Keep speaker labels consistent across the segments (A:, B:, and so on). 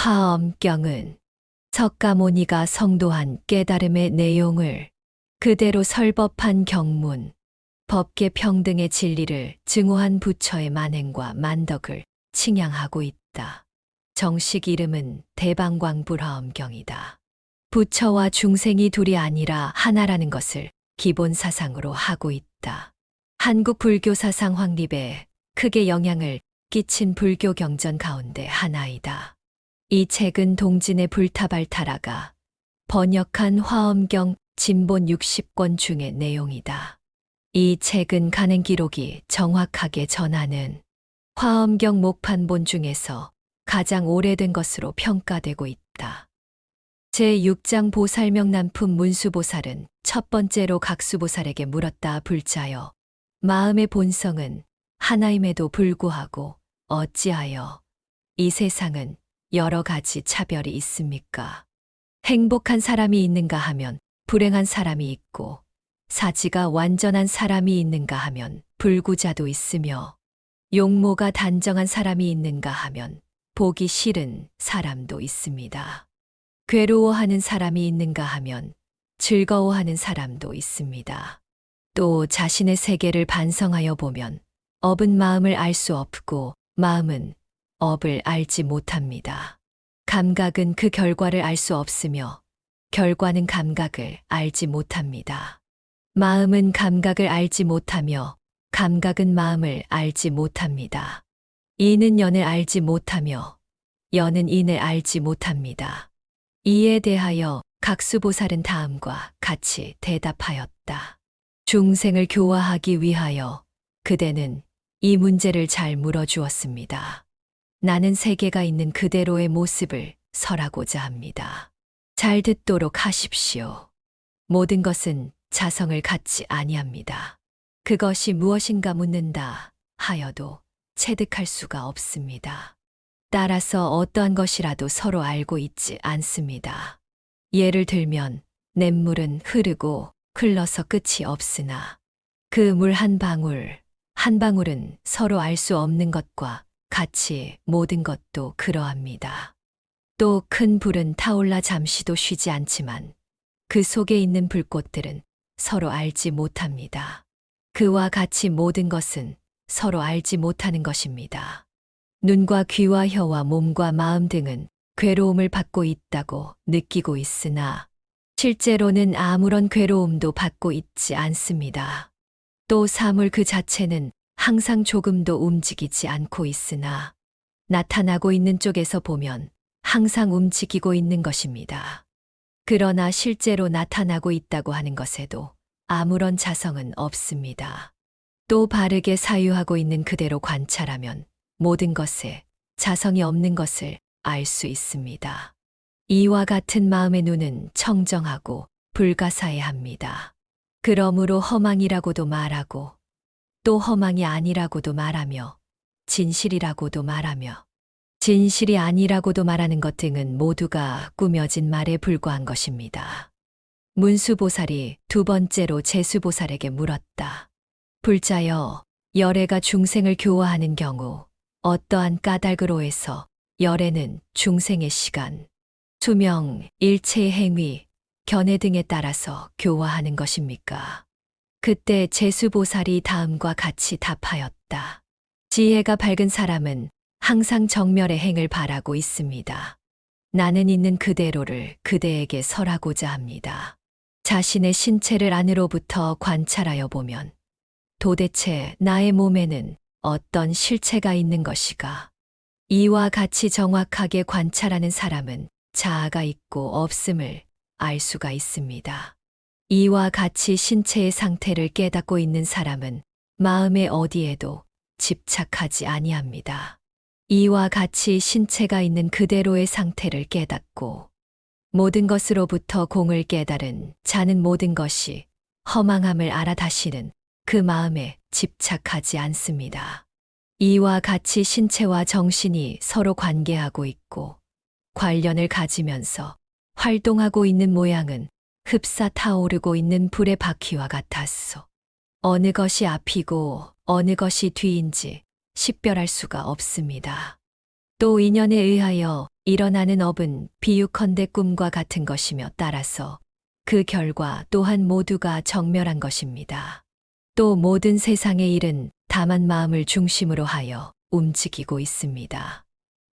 A: 화엄경은 석가모니가 성도한 깨달음의 내용을 그대로 설법한 경문, 법계 평등의 진리를 증오한 부처의 만행과 만덕을 칭양하고 있다. 정식 이름은 대방광불화엄경이다. 부처와 중생이 둘이 아니라 하나라는 것을 기본 사상으로 하고 있다. 한국 불교 사상 확립에 크게 영향을 끼친 불교 경전 가운데 하나이다. 이 책은 동진의 불타발타라가 번역한 화엄경 진본 60권 중의 내용이다. 이 책은 간행 기록이 정확하게 전하는 화엄경 목판본 중에서 가장 오래된 것으로 평가되고 있다. 제6장 보살명남품 문수보살은 첫 번째로 각수보살에게 물었다. 불자여, 마음의 본성은 하나임에도 불구하고 어찌하여 이 세상은 여러 가지 차별이 있습니까? 행복한 사람이 있는가 하면 불행한 사람이 있고, 사지가 완전한 사람이 있는가 하면 불구자도 있으며, 용모가 단정한 사람이 있는가 하면 보기 싫은 사람도 있습니다. 괴로워하는 사람이 있는가 하면 즐거워하는 사람도 있습니다. 또 자신의 세계를 반성하여 보면 업은 마음을 알 수 없고 마음은 업을 알지 못합니다. 감각은 그 결과를 알 수 없으며 결과는 감각을 알지 못합니다. 마음은 감각을 알지 못하며 감각은 마음을 알지 못합니다. 이는 연을 알지 못하며 연은 인을 알지 못합니다. 이에 대하여 각수보살은 다음과 같이 대답하였다. 중생을 교화하기 위하여 그대는 이 문제를 잘 물어주었습니다. 나는 세계가 있는 그대로의 모습을 설하고자 합니다. 잘 듣도록 하십시오. 모든 것은 자성을 갖지 아니합니다. 그것이 무엇인가 묻는다 하여도 체득할 수가 없습니다. 따라서 어떠한 것이라도 서로 알고 있지 않습니다. 예를 들면 냇물은 흐르고 흘러서 끝이 없으나 그 물 한 방울, 한 방울은 서로 알 수 없는 것과 같이 모든 것도 그러합니다. 또 큰 불은 타올라 잠시도 쉬지 않지만 그 속에 있는 불꽃들은 서로 알지 못합니다. 그와 같이 모든 것은 서로 알지 못하는 것입니다. 눈과 귀와 혀와 몸과 마음 등은 괴로움을 받고 있다고 느끼고 있으나 실제로는 아무런 괴로움도 받고 있지 않습니다. 또 사물 그 자체는 항상 조금도 움직이지 않고 있으나 나타나고 있는 쪽에서 보면 항상 움직이고 있는 것입니다. 그러나 실제로 나타나고 있다고 하는 것에도 아무런 자성은 없습니다. 또 바르게 사유하고 있는 그대로 관찰하면 모든 것에 자성이 없는 것을 알 수 있습니다. 이와 같은 마음의 눈은 청정하고 불가사의합니다. 그러므로 허망이라고도 말하고 또 허망이 아니라고도 말하며 진실이라고도 말하며 진실이 아니라고도 말하는 것 등은 모두가 꾸며진 말에 불과한 것입니다. 문수보살이 두 번째로 제수보살에게 물었다. 불자여, 열애가 중생을 교화하는 경우 어떠한 까닭으로 해서 열애는 중생의 시간, 수명, 일체의 행위, 견해 등에 따라서 교화하는 것입니까? 그때 제수보살이 다음과 같이 답하였다. 지혜가 밝은 사람은 항상 정멸의 행을 바라고 있습니다. 나는 있는 그대로를 그대에게 설하고자 합니다. 자신의 신체를 안으로부터 관찰하여 보면 도대체 나의 몸에는 어떤 실체가 있는 것이가? 이와 같이 정확하게 관찰하는 사람은 자아가 있고 없음을 알 수가 있습니다. 이와 같이 신체의 상태를 깨닫고 있는 사람은 마음의 어디에도 집착하지 아니합니다. 이와 같이 신체가 있는 그대로의 상태를 깨닫고 모든 것으로부터 공을 깨달은 자는 모든 것이 허망함을 알아 다시는 그 마음에 집착하지 않습니다. 이와 같이 신체와 정신이 서로 관계하고 있고 관련을 가지면서 활동하고 있는 모양은 흡사 타오르고 있는 불의 바퀴와 같았소. 어느 것이 앞이고 어느 것이 뒤인지 식별할 수가 없습니다. 또 인연에 의하여 일어나는 업은 비유컨대 꿈과 같은 것이며 따라서 그 결과 또한 모두가 정멸한 것입니다. 또 모든 세상의 일은 다만 마음을 중심으로 하여 움직이고 있습니다.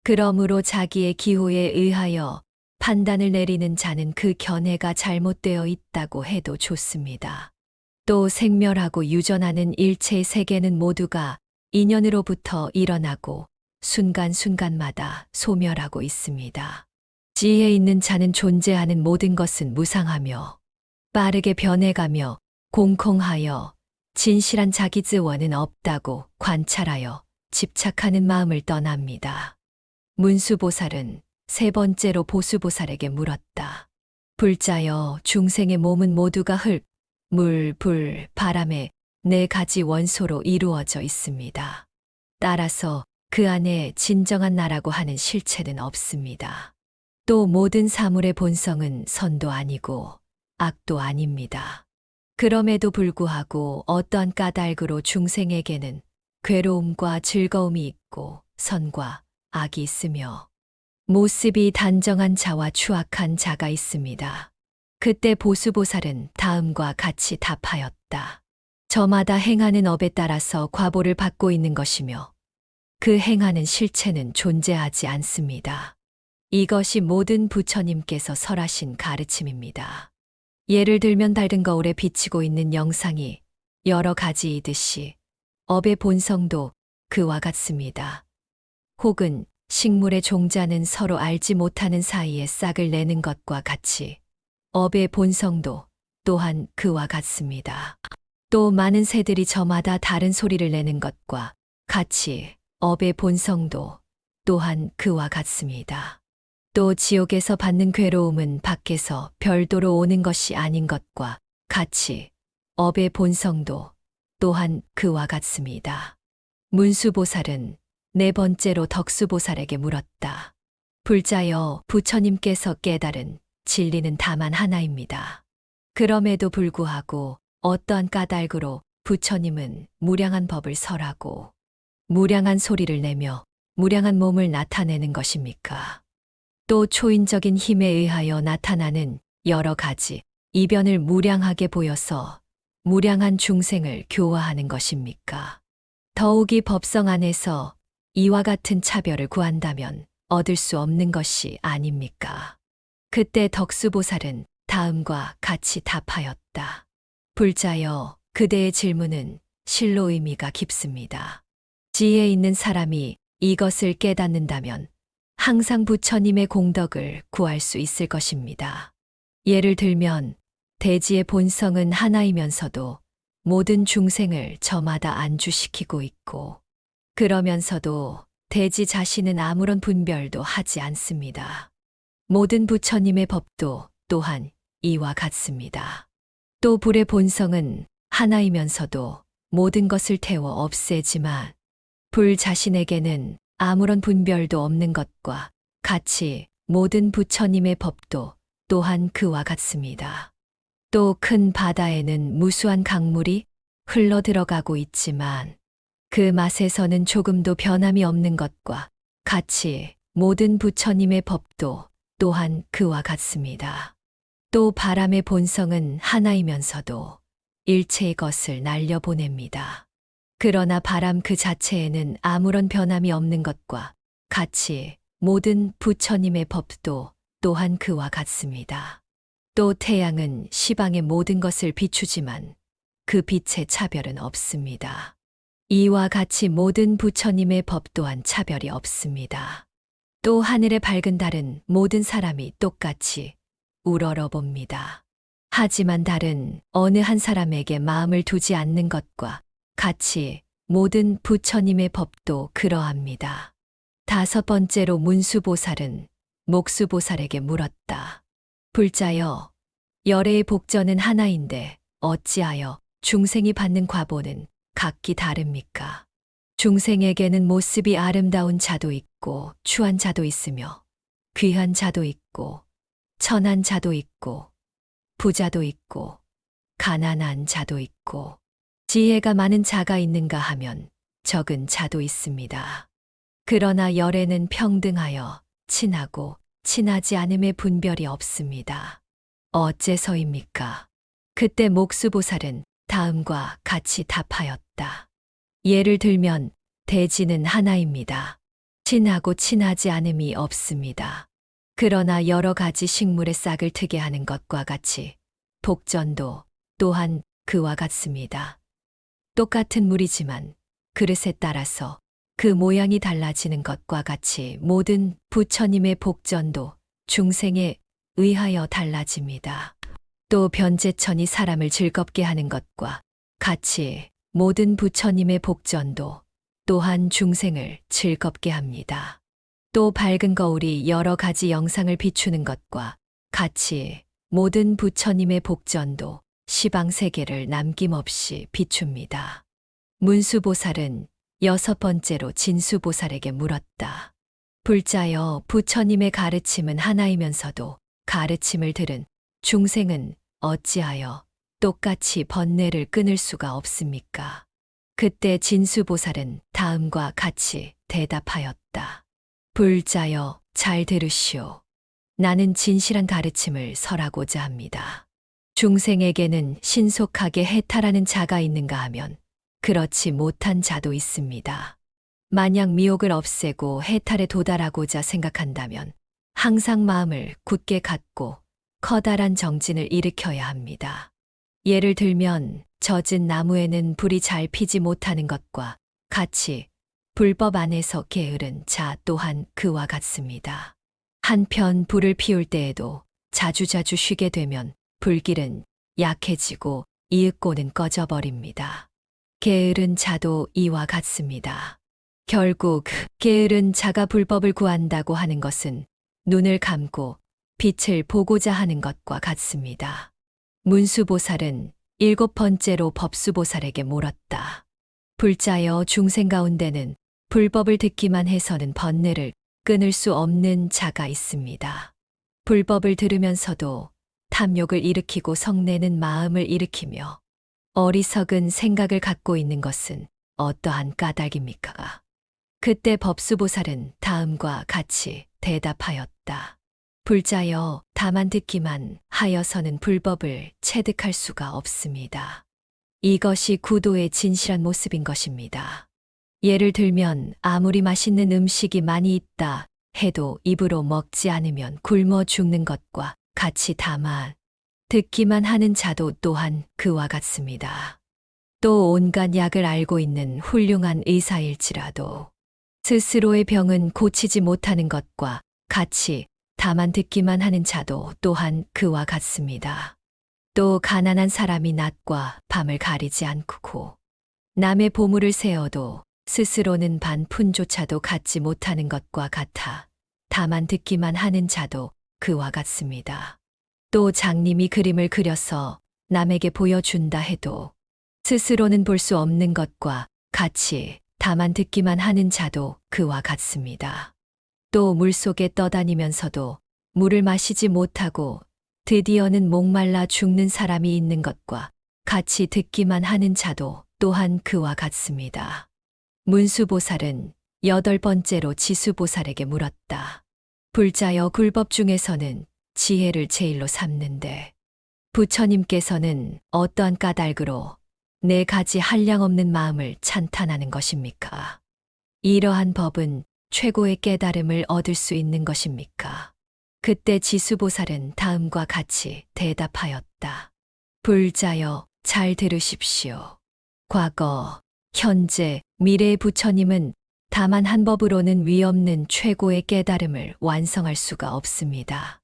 A: 그러므로 자기의 기호에 의하여 판단을 내리는 자는 그 견해가 잘못되어 있다고 해도 좋습니다. 또 생멸하고 유전하는 일체의 세계는 모두가 인연으로부터 일어나고 순간순간마다 소멸하고 있습니다. 지혜 있는 자는 존재하는 모든 것은 무상하며 빠르게 변해가며 공공하여 진실한 자기즈원은 없다고 관찰하여 집착하는 마음을 떠납니다. 문수보살은 세 번째로 보수보살에게 물었다. 불자여, 중생의 몸은 모두가 흙, 물, 불, 바람의 네 가지 원소로 이루어져 있습니다. 따라서 그 안에 진정한 나라고 하는 실체는 없습니다. 또 모든 사물의 본성은 선도 아니고 악도 아닙니다. 그럼에도 불구하고 어떠한 까닭으로 중생에게는 괴로움과 즐거움이 있고 선과 악이 있으며 모습이 단정한 자와 추악한 자가 있습니다. 그때 보수보살은 다음과 같이 답하였다. 저마다 행하는 업에 따라서 과보를 받고 있는 것이며 그 행하는 실체는 존재하지 않습니다. 이것이 모든 부처님께서 설하신 가르침입니다. 예를 들면 밝은 거울에 비치고 있는 영상이 여러 가지이듯이 업의 본성도 그와 같습니다. 혹은 식물의 종자는 서로 알지 못하는 사이에 싹을 내는 것과 같이 업의 본성도 또한 그와 같습니다. 또 많은 새들이 저마다 다른 소리를 내는 것과 같이 업의 본성도 또한 그와 같습니다. 또 지옥에서 받는 괴로움은 밖에서 별도로 오는 것이 아닌 것과 같이 업의 본성도 또한 그와 같습니다. 문수보살은 네 번째로 덕수보살에게 물었다. 불자여, 부처님께서 깨달은 진리는 다만 하나입니다. 그럼에도 불구하고 어떠한 까닭으로 부처님은 무량한 법을 설하고 무량한 소리를 내며 무량한 몸을 나타내는 것입니까? 또 초인적인 힘에 의하여 나타나는 여러 가지 이변을 무량하게 보여서 무량한 중생을 교화하는 것입니까? 더욱이 법성 안에서 이와 같은 차별을 구한다면 얻을 수 없는 것이 아닙니까? 그때 덕수보살은 다음과 같이 답하였다. 불자여, 그대의 질문은 실로 의미가 깊습니다. 지혜 있는 사람이 이것을 깨닫는다면 항상 부처님의 공덕을 구할 수 있을 것입니다. 예를 들면 대지의 본성은 하나이면서도 모든 중생을 저마다 안주시키고 있고 그러면서도 대지 자신은 아무런 분별도 하지 않습니다. 모든 부처님의 법도 또한 이와 같습니다. 또 불의 본성은 하나이면서도 모든 것을 태워 없애지만 불 자신에게는 아무런 분별도 없는 것과 같이 모든 부처님의 법도 또한 그와 같습니다. 또 큰 바다에는 무수한 강물이 흘러 들어가고 있지만 그 맛에서는 조금도 변함이 없는 것과 같이 모든 부처님의 법도 또한 그와 같습니다. 또 바람의 본성은 하나이면서도 일체의 것을 날려보냅니다. 그러나 바람 그 자체에는 아무런 변함이 없는 것과 같이 모든 부처님의 법도 또한 그와 같습니다. 또 태양은 시방의 모든 것을 비추지만 그 빛의 차별은 없습니다. 이와 같이 모든 부처님의 법 또한 차별이 없습니다. 또 하늘의 밝은 달은 모든 사람이 똑같이 우러러봅니다. 하지만 달은 어느 한 사람에게 마음을 두지 않는 것과 같이 모든 부처님의 법도 그러합니다. 다섯 번째로 문수보살은 목수보살에게 물었다. 불자여, 열애의 복전은 하나인데 어찌하여 중생이 받는 과보는 각기 다릅니까? 중생에게는 모습이 아름다운 자도 있고 추한 자도 있으며 귀한 자도 있고 천한 자도 있고 부자도 있고 가난한 자도 있고 지혜가 많은 자가 있는가 하면 적은 자도 있습니다. 그러나 열애는 평등하여 친하고 친하지 않음의 분별이 없습니다. 어째서입니까? 그때 목수보살은 다음과 같이 답하였다. 예를 들면 대지는 하나입니다. 친하고 친하지 않음이 없습니다. 그러나 여러 가지 식물의 싹을 트게 하는 것과 같이 복전도 또한 그와 같습니다. 똑같은 물이지만 그릇에 따라서 그 모양이 달라지는 것과 같이 모든 부처님의 복전도 중생에 의하여 달라집니다. 또 변제천이 사람을 즐겁게 하는 것과 같이 모든 부처님의 복전도 또한 중생을 즐겁게 합니다. 또 밝은 거울이 여러 가지 영상을 비추는 것과 같이 모든 부처님의 복전도 시방세계를 남김없이 비춥니다. 문수보살은 여섯 번째로 진수보살에게 물었다. 불자여, 부처님의 가르침은 하나이면서도 가르침을 들은 중생은 어찌하여 똑같이 번뇌를 끊을 수가 없습니까? 그때 진수보살은 다음과 같이 대답하였다. 불자여, 잘 들으시오. 나는 진실한 가르침을 설하고자 합니다. 중생에게는 신속하게 해탈하는 자가 있는가 하면 그렇지 못한 자도 있습니다. 만약 미혹을 없애고 해탈에 도달하고자 생각한다면 항상 마음을 굳게 갖고 커다란 정진을 일으켜야 합니다. 예를 들면 젖은 나무에는 불이 잘 피지 못하는 것과 같이 불법 안에서 게으른 자 또한 그와 같습니다. 한편 불을 피울 때에도 자주자주 쉬게 되면 불길은 약해지고 이윽고는 꺼져버립니다. 게으른 자도 이와 같습니다. 결국 게으른 자가 불법을 구한다고 하는 것은 눈을 감고 빛을 보고자 하는 것과 같습니다. 문수보살은 일곱 번째로 법수보살에게 물었다. 불자여, 중생 가운데는 불법을 듣기만 해서는 번뇌를 끊을 수 없는 자가 있습니다. 불법을 들으면서도 탐욕을 일으키고 성내는 마음을 일으키며 어리석은 생각을 갖고 있는 것은 어떠한 까닭입니까? 그때 법수보살은 다음과 같이 대답하였다. 불자여, 다만 듣기만 하여서는 불법을 체득할 수가 없습니다. 이것이 구도의 진실한 모습인 것입니다. 예를 들면 아무리 맛있는 음식이 많이 있다 해도 입으로 먹지 않으면 굶어 죽는 것과 같이 다만 듣기만 하는 자도 또한 그와 같습니다. 또 온갖 약을 알고 있는 훌륭한 의사일지라도 스스로의 병은 고치지 못하는 것과 같이 다만 듣기만 하는 자도 또한 그와 같습니다. 또 가난한 사람이 낮과 밤을 가리지 않고 남의 보물을 세어도 스스로는 반 푼조차도 갖지 못하는 것과 같아 다만 듣기만 하는 자도 그와 같습니다. 또 장님이 그림을 그려서 남에게 보여준다 해도 스스로는 볼 수 없는 것과 같이 다만 듣기만 하는 자도 그와 같습니다. 또 물속에 떠다니면서도 물을 마시지 못하고 드디어는 목말라 죽는 사람이 있는 것과 같이 듣기만 하는 자도 또한 그와 같습니다. 문수보살은 여덟 번째로 지수보살에게 물었다. 불자여, 굴법 중에서는 지혜를 제일로 삼는데 부처님께서는 어떠한 까닭으로 네 가지 한량없는 마음을 찬탄하는 것입니까? 이러한 법은 최고의 깨달음을 얻을 수 있는 것입니까? 그때 지수보살은 다음과 같이 대답하였다. 불자여, 잘 들으십시오. 과거, 현재, 미래의 부처님은 다만 한 법으로는 위없는 최고의 깨달음을 완성할 수가 없습니다.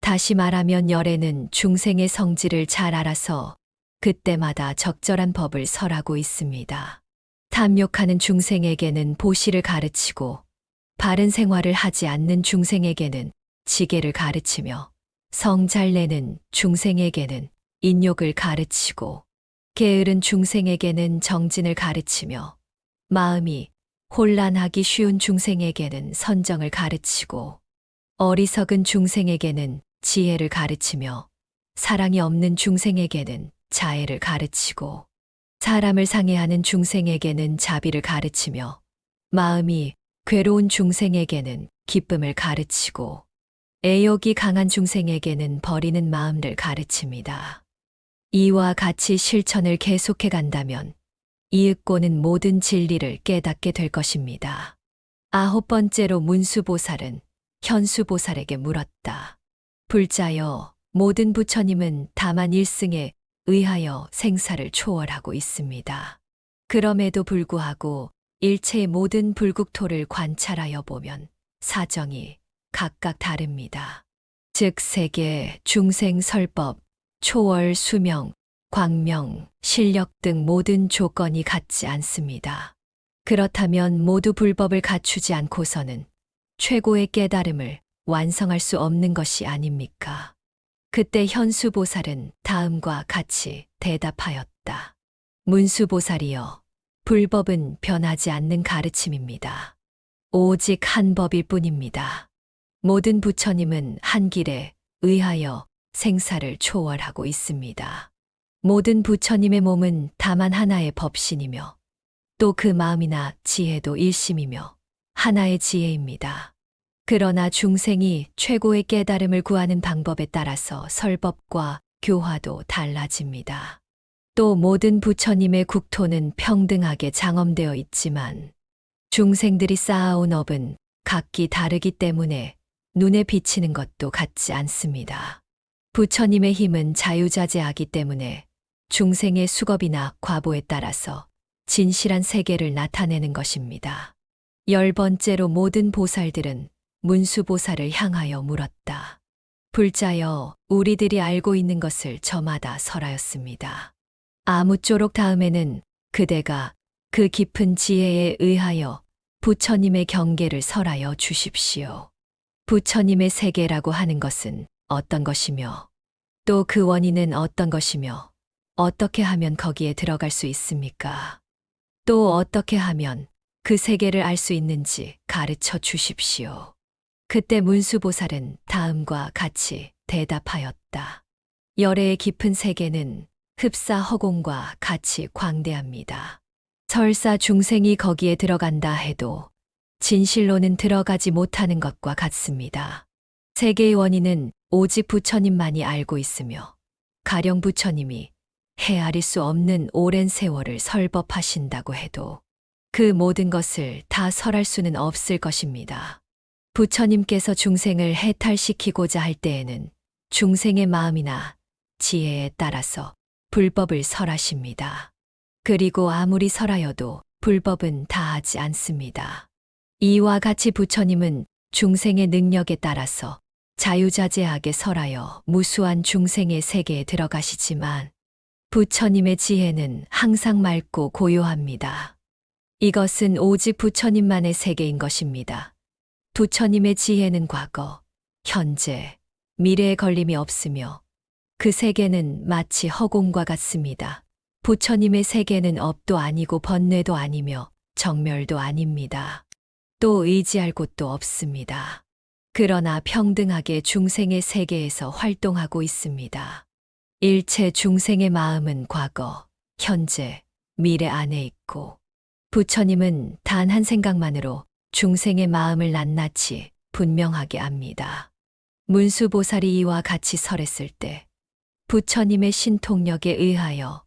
A: 다시 말하면 열애는 중생의 성질을 잘 알아서 그때마다 적절한 법을 설하고 있습니다. 탐욕하는 중생에게는 보시를 가르치고 바른 생활을 하지 않는 중생에게는 지계를 가르치며 성 잘 내는 중생에게는 인욕을 가르치고 게으른 중생에게는 정진을 가르치며 마음이 혼란하기 쉬운 중생에게는 선정을 가르치고 어리석은 중생에게는 지혜를 가르치며 사랑이 없는 중생에게는 자애를 가르치고 사람을 상해하는 중생에게는 자비를 가르치며 마음이 괴로운 중생에게는 기쁨을 가르치고 애욕이 강한 중생에게는 버리는 마음을 가르칩니다. 이와 같이 실천을 계속해 간다면 이윽고는 모든 진리를 깨닫게 될 것입니다. 9번째로 문수보살은 현수보살에게 물었다. 불자여, 모든 부처님은 다만 일승에 의하여 생사를 초월하고 있습니다. 그럼에도 불구하고 일체의 모든 불국토를 관찰하여 보면 사정이 각각 다릅니다. 즉 세계, 중생 설법, 초월 수명, 광명, 실력 등 모든 조건이 같지 않습니다. 그렇다면 모두 불법을 갖추지 않고서는 최고의 깨달음을 완성할 수 없는 것이 아닙니까? 그때 현수보살은 다음과 같이 대답하였다. 문수보살이여, 불법은 변하지 않는 가르침입니다. 오직 한 법일 뿐입니다. 모든 부처님은 한 길에 의하여 생사를 초월하고 있습니다. 모든 부처님의 몸은 다만 하나의 법신이며 또 그 마음이나 지혜도 일심이며 하나의 지혜입니다. 그러나 중생이 최고의 깨달음을 구하는 방법에 따라서 설법과 교화도 달라집니다. 또 모든 부처님의 국토는 평등하게 장엄되어 있지만 중생들이 쌓아온 업은 각기 다르기 때문에 눈에 비치는 것도 같지 않습니다. 부처님의 힘은 자유자재하기 때문에 중생의 수겁이나 과보에 따라서 진실한 세계를 나타내는 것입니다. 10번째로 모든 보살들은 문수보살을 향하여 물었다. 불자여, 우리들이 알고 있는 것을 저마다 설하였습니다. 아무쪼록 다음에는 그대가 그 깊은 지혜에 의하여 부처님의 경계를 설하여 주십시오. 부처님의 세계라고 하는 것은 어떤 것이며 또 그 원인은 어떤 것이며 어떻게 하면 거기에 들어갈 수 있습니까? 또 어떻게 하면 그 세계를 알 수 있는지 가르쳐 주십시오. 그때 문수보살은 다음과 같이 대답하였다. 열애의 깊은 세계는 흡사 허공과 같이 광대합니다. 설사 중생이 거기에 들어간다 해도 진실로는 들어가지 못하는 것과 같습니다. 세계의 원인은 오직 부처님만이 알고 있으며 가령 부처님이 헤아릴 수 없는 오랜 세월을 설법하신다고 해도 그 모든 것을 다 설할 수는 없을 것입니다. 부처님께서 중생을 해탈시키고자 할 때에는 중생의 마음이나 지혜에 따라서 불법을 설하십니다. 그리고 아무리 설하여도 불법은 다하지 않습니다. 이와 같이 부처님은 중생의 능력에 따라서 자유자재하게 설하여 무수한 중생의 세계에 들어가시지만 부처님의 지혜는 항상 맑고 고요합니다. 이것은 오직 부처님만의 세계인 것입니다. 부처님의 지혜는 과거, 현재, 미래에 걸림이 없으며 그 세계는 마치 허공과 같습니다. 부처님의 세계는 업도 아니고 번뇌도 아니며 정멸도 아닙니다. 또 의지할 곳도 없습니다. 그러나 평등하게 중생의 세계에서 활동하고 있습니다. 일체 중생의 마음은 과거, 현재, 미래 안에 있고 부처님은 단 한 생각만으로 중생의 마음을 낱낱이 분명하게 압니다. 문수보살이 이와 같이 설했을 때 부처님의 신통력에 의하여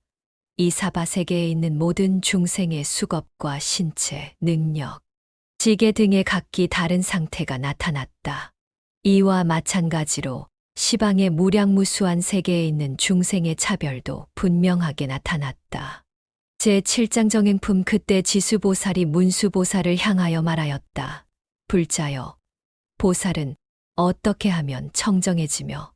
A: 이 사바세계에 있는 모든 중생의 수겁과 신체, 능력, 지계 등의 각기 다른 상태가 나타났다. 이와 마찬가지로 시방의 무량무수한 세계에 있는 중생의 차별도 분명하게 나타났다. 제7장 정행품 그때 지수보살이 문수보살을 향하여 말하였다. 불자여, 보살은 어떻게 하면 청정해지며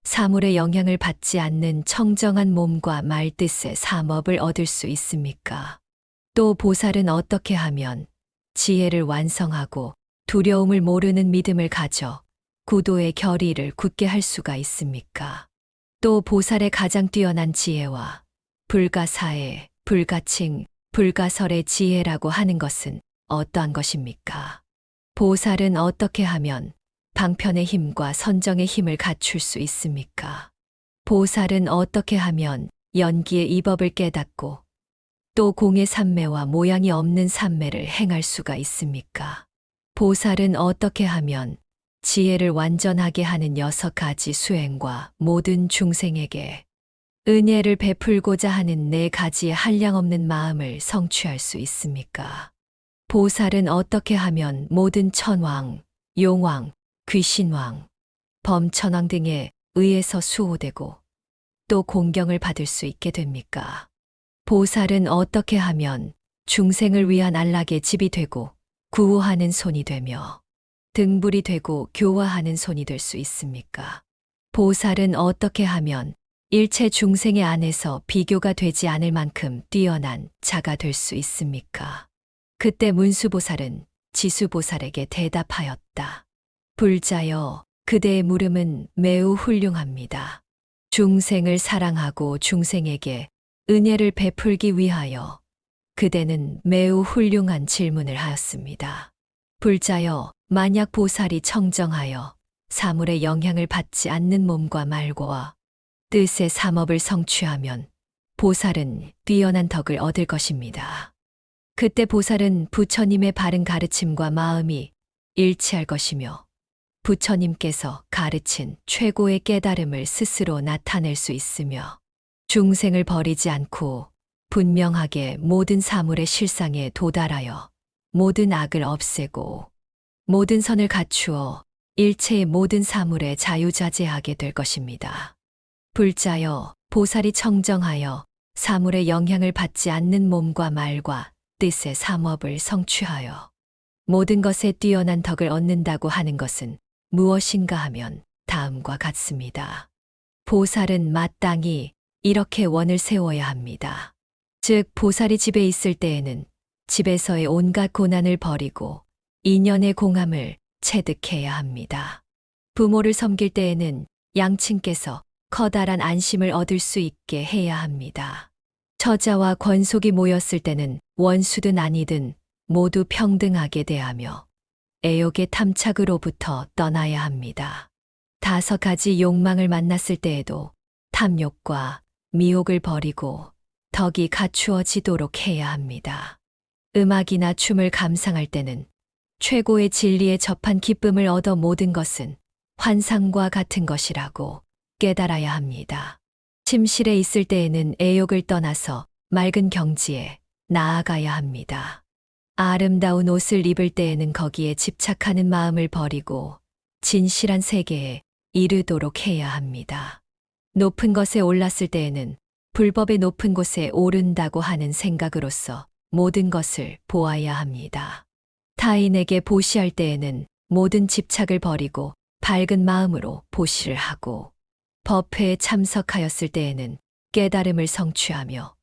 A: 사물의 영향을 받지 않는 청정한 몸과 말뜻의 삼업을 얻을 수 있습니까? 또 보살은 어떻게 하면 지혜를 완성하고 두려움을 모르는 믿음을 가져 구도의 결의를 굳게 할 수가 있습니까? 또 보살의 가장 뛰어난 지혜와 불가사의, 불가칭, 불가설의 지혜라고 하는 것은 어떠한 것입니까? 보살은 어떻게 하면 방편의 힘과 선정의 힘을 갖출 수 있습니까? 보살은 어떻게 하면 연기의 이법을 깨닫고 또 공의 삼매와 모양이 없는 삼매를 행할 수가 있습니까? 보살은 어떻게 하면 지혜를 완전하게 하는 6가지 수행과 모든 중생에게 은혜를 베풀고자 하는 4가지의 한량없는 마음을 성취할 수 있습니까? 보살은 어떻게 하면 모든 천왕, 용왕, 귀신왕, 범천왕 등에 의해서 수호되고 또 공경을 받을 수 있게 됩니까? 보살은 어떻게 하면 중생을 위한 안락의 집이 되고 구호하는 손이 되며 등불이 되고 교화하는 손이 될 수 있습니까? 보살은 어떻게 하면 일체 중생의 안에서 비교가 되지 않을 만큼 뛰어난 자가 될 수 있습니까? 그때 문수보살은 지수보살에게 대답하였다. 불자여, 그대의 물음은 매우 훌륭합니다. 중생을 사랑하고 중생에게 은혜를 베풀기 위하여 그대는 매우 훌륭한 질문을 하였습니다. 불자여, 만약 보살이 청정하여 사물의 영향을 받지 않는 몸과 말과 뜻의 삼업을 성취하면 보살은 뛰어난 덕을 얻을 것입니다. 그때 보살은 부처님의 바른 가르침과 마음이 일치할 것이며 부처님께서 가르친 최고의 깨달음을 스스로 나타낼 수 있으며 중생을 버리지 않고 분명하게 모든 사물의 실상에 도달하여 모든 악을 없애고 모든 선을 갖추어 일체의 모든 사물에 자유자재하게 될 것입니다. 불자여, 보살이 청정하여 사물의 영향을 받지 않는 몸과 말과 뜻의 삼업을 성취하여 모든 것에 뛰어난 덕을 얻는다고 하는 것은 무엇인가 하면 다음과 같습니다. 보살은 마땅히 이렇게 원을 세워야 합니다. 즉, 보살이 집에 있을 때에는 집에서의 온갖 고난을 버리고 인연의 공함을 체득해야 합니다. 부모를 섬길 때에는 양친께서 커다란 안심을 얻을 수 있게 해야 합니다. 처자와 권속이 모였을 때는 원수든 아니든 모두 평등하게 대하며 애욕의 탐착으로부터 떠나야 합니다. 5가지 욕망을 만났을 때에도 탐욕과 미혹을 버리고 덕이 갖추어지도록 해야 합니다. 음악이나 춤을 감상할 때는 최고의 진리에 접한 기쁨을 얻어 모든 것은 환상과 같은 것이라고 깨달아야 합니다. 침실에 있을 때에는 애욕을 떠나서 맑은 경지에 나아가야 합니다. 아름다운 옷을 입을 때에는 거기에 집착하는 마음을 버리고 진실한 세계에 이르도록 해야 합니다. 높은 것에 올랐을 때에는 불법의 높은 곳에 오른다고 하는 생각으로서 모든 것을 보아야 합니다. 타인에게 보시할 때에는 모든 집착을 버리고 밝은 마음으로 보시를 하고 법회에 참석하였을 때에는 깨달음을 성취하며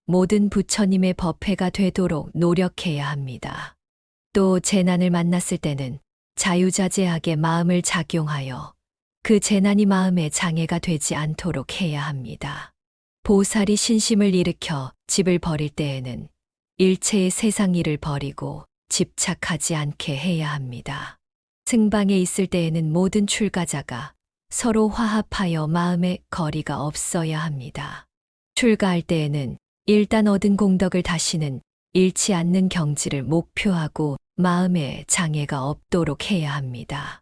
A: 모든 부처님의 법회가 되도록 노력해야 합니다. 또 재난을 만났을 때는 자유자재하게 마음을 작용하여 그 재난이 마음에 장애가 되지 않도록 해야 합니다. 보살이 신심을 일으켜 집을 버릴 때에는 일체의 세상 일을 버리고 집착하지 않게 해야 합니다. 승방에 있을 때에는 모든 출가자가 서로 화합하여 마음에 거리가 없어야 합니다. 출가할 때에는 일단 얻은 공덕을 다시는 잃지 않는 경지를 목표하고 마음에 장애가 없도록 해야 합니다.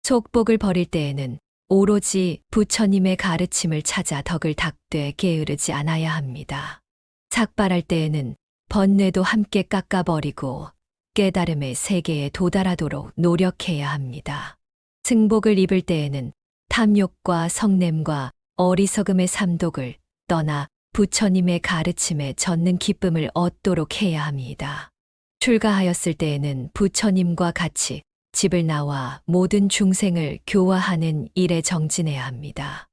A: 속복을 버릴 때에는 오로지 부처님의 가르침을 찾아 덕을 닦되 게으르지 않아야 합니다. 삭발할 때에는 번뇌도 함께 깎아버리고 깨달음의 세계에 도달하도록 노력해야 합니다. 승복을 입을 때에는 탐욕과 성냄과 어리석음의 삼독을 떠나 부처님의 가르침에 젖는 기쁨을 얻도록 해야 합니다. 출가하였을 때에는 부처님과 같이 집을 나와 모든 중생을 교화하는 일에 정진해야 합니다.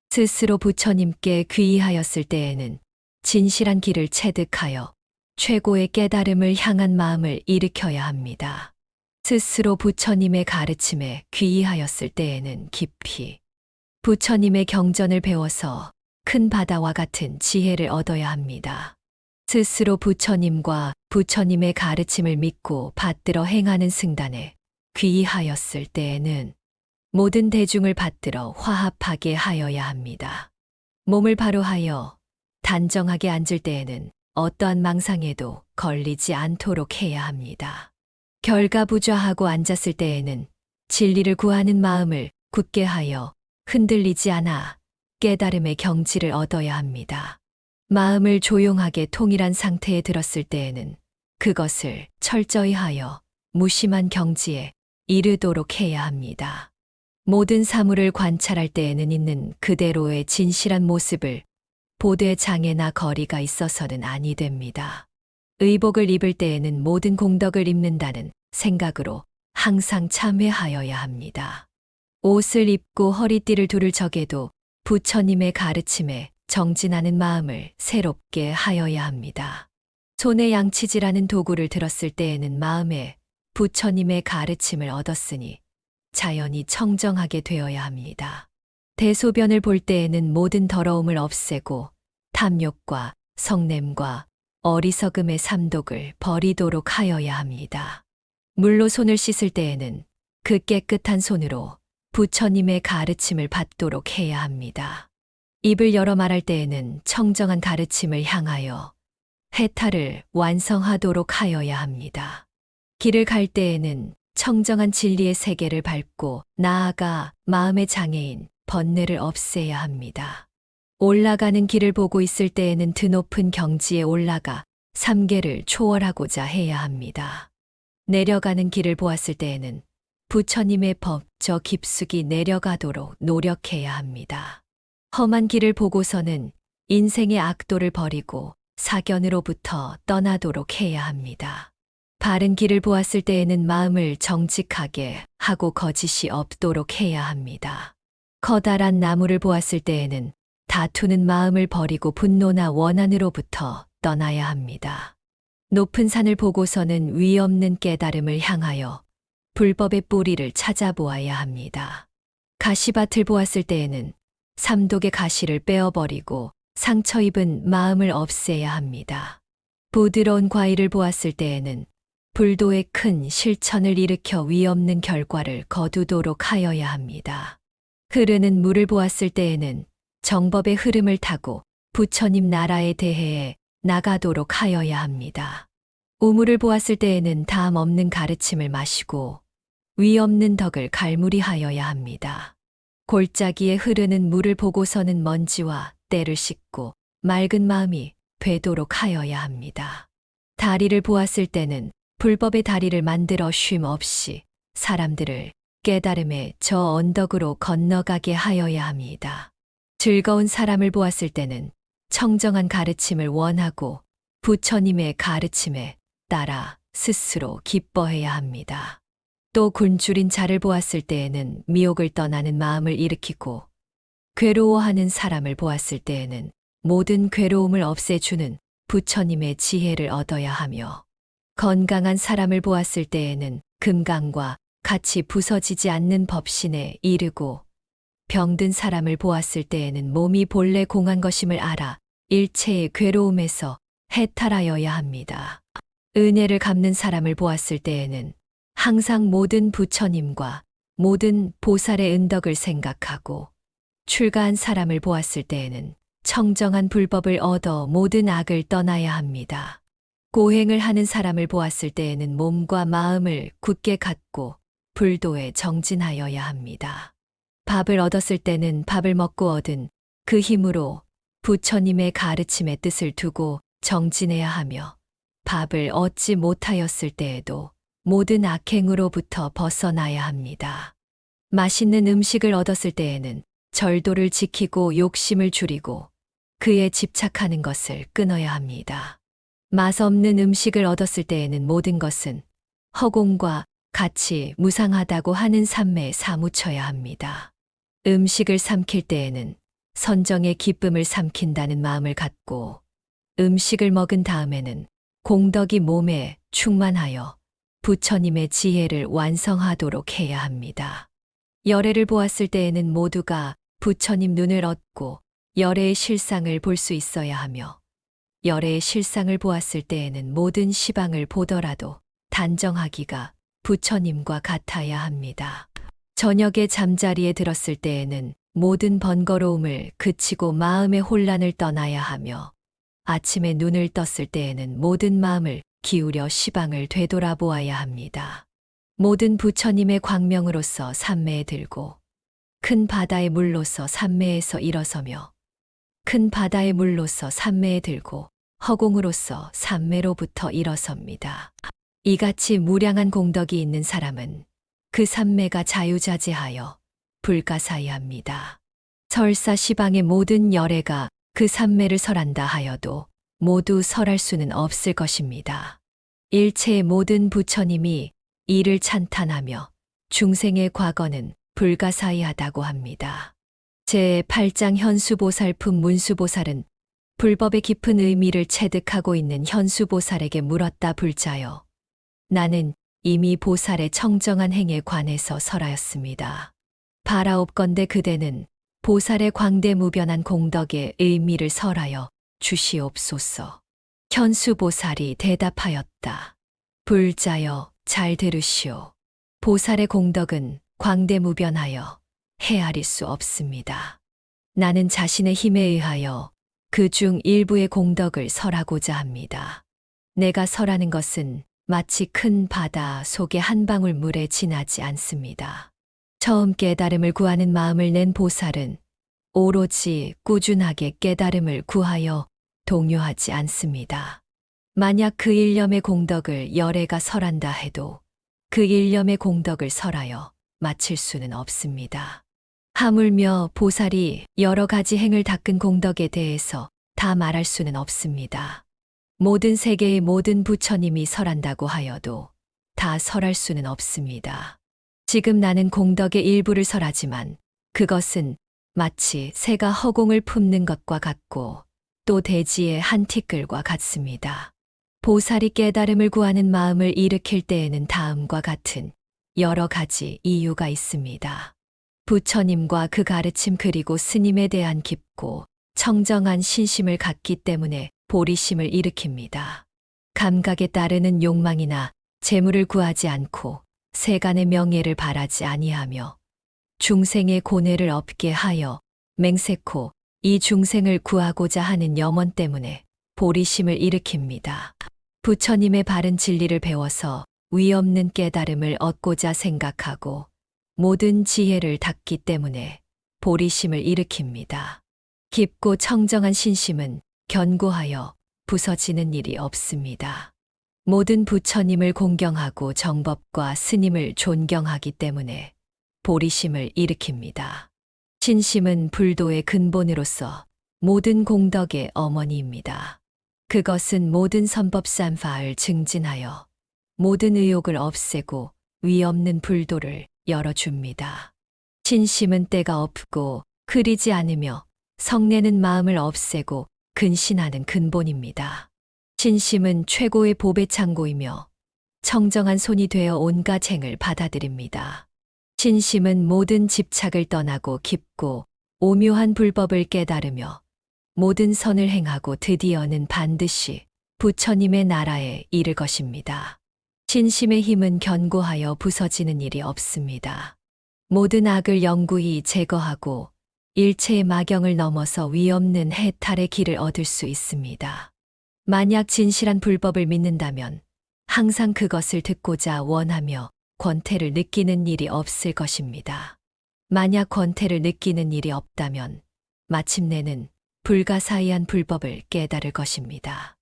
A: 스스로 부처님께 귀의하였을 때에는 진실한 길을 체득하여 최고의 깨달음을 향한 마음을 일으켜야 합니다. 스스로 부처님의 가르침에 귀의하였을 때에는 깊이 부처님의 경전을 배워서 큰 바다와 같은 지혜를 얻어야 합니다. 스스로 부처님과 부처님의 가르침을 믿고 받들어 행하는 승단에 귀의하였을 때에는 모든 대중을 받들어 화합하게 하여야 합니다. 몸을 바로 하여 단정하게 앉을 때에는 어떠한 망상에도 걸리지 않도록 해야 합니다. 결가부좌하고 앉았을 때에는 진리를 구하는 마음을 굳게 하여 흔들리지 않아 깨달음의 경지를 얻어야 합니다. 마음을 조용하게 통일한 상태에 들었을 때에는 그것을 철저히 하여 무심한 경지에 이르도록 해야 합니다. 모든 사물을 관찰할 때에는 있는 그대로의 진실한 모습을 보되 장애나 거리가 있어서는 아니 됩니다. 의복을 입을 때에는 모든 공덕을 입는다는 생각으로 항상 참회하여야 합니다. 옷을 입고 허리띠를 두를 적에도 부처님의 가르침에 정진하는 마음을 새롭게 하여야 합니다. 손에 양치질하는 도구를 들었을 때에는 마음에 부처님의 가르침을 얻었으니 자연히 청정하게 되어야 합니다. 대소변을 볼 때에는 모든 더러움을 없애고 탐욕과 성냄과 어리석음의 삼독을 버리도록 하여야 합니다. 물로 손을 씻을 때에는 그 깨끗한 손으로 부처님의 가르침을 받도록 해야 합니다. 입을 열어 말할 때에는 청정한 가르침을 향하여 해탈을 완성하도록 하여야 합니다. 길을 갈 때에는 청정한 진리의 세계를 밟고 나아가 마음의 장애인 번뇌를 없애야 합니다. 올라가는 길을 보고 있을 때에는 드높은 경지에 올라가 삼계를 초월하고자 해야 합니다. 내려가는 길을 보았을 때에는 부처님의 법 저 깊숙이 내려가도록 노력해야 합니다. 험한 길을 보고서는 인생의 악도를 버리고 사견으로부터 떠나도록 해야 합니다. 바른 길을 보았을 때에는 마음을 정직하게 하고 거짓이 없도록 해야 합니다. 커다란 나무를 보았을 때에는 다투는 마음을 버리고 분노나 원한으로부터 떠나야 합니다. 높은 산을 보고서는 위 없는 깨달음을 향하여 불법의 뿌리를 찾아보아야 합니다. 가시밭을 보았을 때에는 삼독의 가시를 빼어버리고 상처 입은 마음을 없애야 합니다. 부드러운 과일을 보았을 때에는 불도의 큰 실천을 일으켜 위 없는 결과를 거두도록 하여야 합니다. 흐르는 물을 보았을 때에는 정법의 흐름을 타고 부처님 나라에 대해 나가도록 하여야 합니다. 우물을 보았을 때에는 담 없는 가르침을 마시고 위 없는 덕을 갈무리하여야 합니다. 골짜기에 흐르는 물을 보고서는 먼지와 때를 씻고 맑은 마음이 되도록 하여야 합니다. 다리를 보았을 때는 불법의 다리를 만들어 쉼 없이 사람들을 깨달음의 저 언덕으로 건너가게 하여야 합니다. 즐거운 사람을 보았을 때는 청정한 가르침을 원하고 부처님의 가르침에 따라 스스로 기뻐해야 합니다. 또 굶주린 자를 보았을 때에는 미혹을 떠나는 마음을 일으키고 괴로워하는 사람을 보았을 때에는 모든 괴로움을 없애주는 부처님의 지혜를 얻어야 하며 건강한 사람을 보았을 때에는 금강과 같이 부서지지 않는 법신에 이르고 병든 사람을 보았을 때에는 몸이 본래 공한 것임을 알아 일체의 괴로움에서 해탈하여야 합니다. 은혜를 갚는 사람을 보았을 때에는 항상 모든 부처님과 모든 보살의 은덕을 생각하고 출가한 사람을 보았을 때에는 청정한 불법을 얻어 모든 악을 떠나야 합니다. 고행을 하는 사람을 보았을 때에는 몸과 마음을 굳게 갖고 불도에 정진하여야 합니다. 밥을 얻었을 때는 밥을 먹고 얻은 그 힘으로 부처님의 가르침의 뜻을 두고 정진해야 하며 밥을 얻지 못하였을 때에도 모든 악행으로부터 벗어나야 합니다. 맛있는 음식을 얻었을 때에는 절도를 지키고 욕심을 줄이고 그에 집착하는 것을 끊어야 합니다. 맛없는 음식을 얻었을 때에는 모든 것은 허공과 같이 무상하다고 하는 삼매에 사무쳐야 합니다. 음식을 삼킬 때에는 선정의 기쁨을 삼킨다는 마음을 갖고 음식을 먹은 다음에는 공덕이 몸에 충만하여 부처님의 지혜를 완성하도록 해야 합니다. 열애를 보았을 때에는 모두가 부처님 눈을 얻고 열애의 실상을 볼 수 있어야 하며 열애의 실상을 보았을 때에는 모든 시방을 보더라도 단정하기가 부처님과 같아야 합니다. 저녁에 잠자리에 들었을 때에는 모든 번거로움을 그치고 마음의 혼란을 떠나야 하며 아침에 눈을 떴을 때에는 모든 마음을 기울여 시방을 되돌아보아야 합니다. 모든 부처님의 광명으로서 삼매에 들고 큰 바다의 물로서 삼매에서 일어서며 큰 바다의 물로서 삼매에 들고 허공으로서 삼매로부터 일어섭니다. 이같이 무량한 공덕이 있는 사람은 그 삼매가 자유자재하여 불가사의합니다. 설사 시방의 모든 열애가 그 삼매를 설한다 하여도 모두 설할 수는 없을 것입니다. 일체의 모든 부처님이 이를 찬탄하며 중생의 과거는 불가사의하다고 합니다. 제8장 현수보살품 문수보살은 불법의 깊은 의미를 체득하고 있는 현수보살에게 물었다. 불자여, 나는 이미 보살의 청정한 행에 관해서 설하였습니다. 바라옵건대 그대는 보살의 광대무변한 공덕의 의미를 설하여 주시옵소서. 현수보살이 대답하였다. 불자여, 잘 들으시오. 보살의 공덕은 광대무변하여 헤아릴 수 없습니다. 나는 자신의 힘에 의하여 그 중 일부의 공덕을 설하고자 합니다. 내가 설하는 것은 마치 큰 바다 속의 한 방울 물에 지나지 않습니다. 처음 깨달음을 구하는 마음을 낸 보살은 오로지 꾸준하게 깨달음을 구하여 동요하지 않습니다. 만약 그 일념의 공덕을 열애가 설한다 해도 그 일념의 공덕을 설하여 마칠 수는 없습니다. 하물며 보살이 여러 가지 행을 닦은 공덕에 대해서 다 말할 수는 없습니다. 모든 세계의 모든 부처님이 설한다고 하여도 다 설할 수는 없습니다. 지금 나는 공덕의 일부를 설하지만 그것은 마치 새가 허공을 품는 것과 같고 또 대지의 한 티끌과 같습니다. 보살이 깨달음을 구하는 마음을 일으킬 때에는 다음과 같은 여러 가지 이유가 있습니다. 부처님과 그 가르침 그리고 스님에 대한 깊고 청정한 신심을 갖기 때문에 보리심을 일으킵니다. 감각에 따르는 욕망이나 재물을 구하지 않고 세간의 명예를 바라지 아니하며 중생의 고뇌를 없게 하여 맹세코 이 중생을 구하고자 하는 염원 때문에 보리심을 일으킵니다. 부처님의 바른 진리를 배워서 위없는 깨달음을 얻고자 생각하고 모든 지혜를 닦기 때문에 보리심을 일으킵니다. 깊고 청정한 신심은 견고하여 부서지는 일이 없습니다. 모든 부처님을 공경하고 정법과 스님을 존경하기 때문에 보리심을 일으킵니다. 신심은 불도의 근본으로서 모든 공덕의 어머니입니다. 그것은 모든 선법산파를 증진하여 모든 의욕을 없애고 위없는 불도를 열어줍니다. 신심은 때가 없고 흐리지 않으며 성내는 마음을 없애고 근신하는 근본입니다. 신심은 최고의 보배 창고이며 청정한 손이 되어 온갖 행을 받아들입니다. 신심은 모든 집착을 떠나고 깊고 오묘한 불법을 깨달으며 모든 선을 행하고 드디어는 반드시 부처님의 나라에 이를 것입니다. 신심의 힘은 견고하여 부서지는 일이 없습니다. 모든 악을 영구히 제거하고 일체의 마경을 넘어서 위없는 해탈의 길을 얻을 수 있습니다. 만약 진실한 불법을 믿는다면 항상 그것을 듣고자 원하며 권태를 느끼는 일이 없을 것입니다. 만약 권태를 느끼는 일이 없다면 마침내는 불가사의한 불법을 깨달을 것입니다.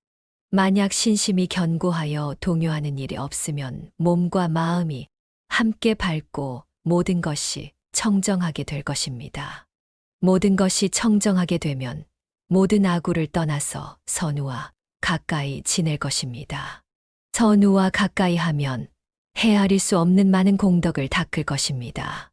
A: 만약 신심이 견고하여 동요하는 일이 없으면 몸과 마음이 함께 밝고 모든 것이 청정하게 될 것입니다. 모든 것이 청정하게 되면 모든 악우를 떠나서 선우와 가까이 지낼 것입니다. 선우와 가까이 하면 헤아릴 수 없는 많은 공덕을 닦을 것입니다.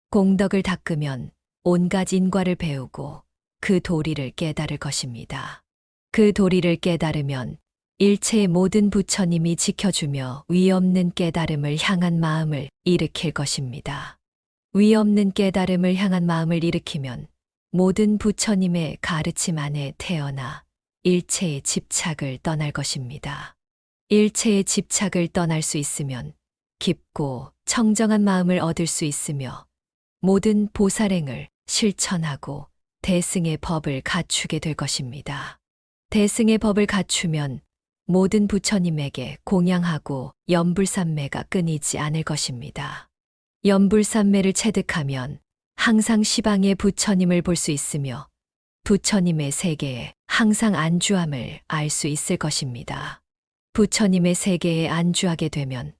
A: 공덕을 닦으면 온갖 인과를 배우고 그 도리를 깨달을 것입니다. 그 도리를 깨달으면 일체의 모든 부처님이 지켜주며 위없는 깨달음을 향한 마음을 일으킬 것입니다. 위없는 깨달음을 향한 마음을 일으키면 모든 부처님의 가르침 안에 태어나 일체의 집착을 떠날 것입니다. 일체의 집착을 떠날 수 있으면 깊고 청정한 마음을 얻을 수 있으며 모든 보살행을 실천하고 대승의 법을 갖추게 될 것입니다. 대승의 법을 갖추면 모든 부처님에게 공양하고 연불산매가 끊이지 않을 것입니다. 연불산매를 체득하면 항상 시방의 부처님을 볼 수 있으며 부처님의 세계에 항상 안주함을 알 수 있을 것입니다. 부처님의 세계에 안주하게 되면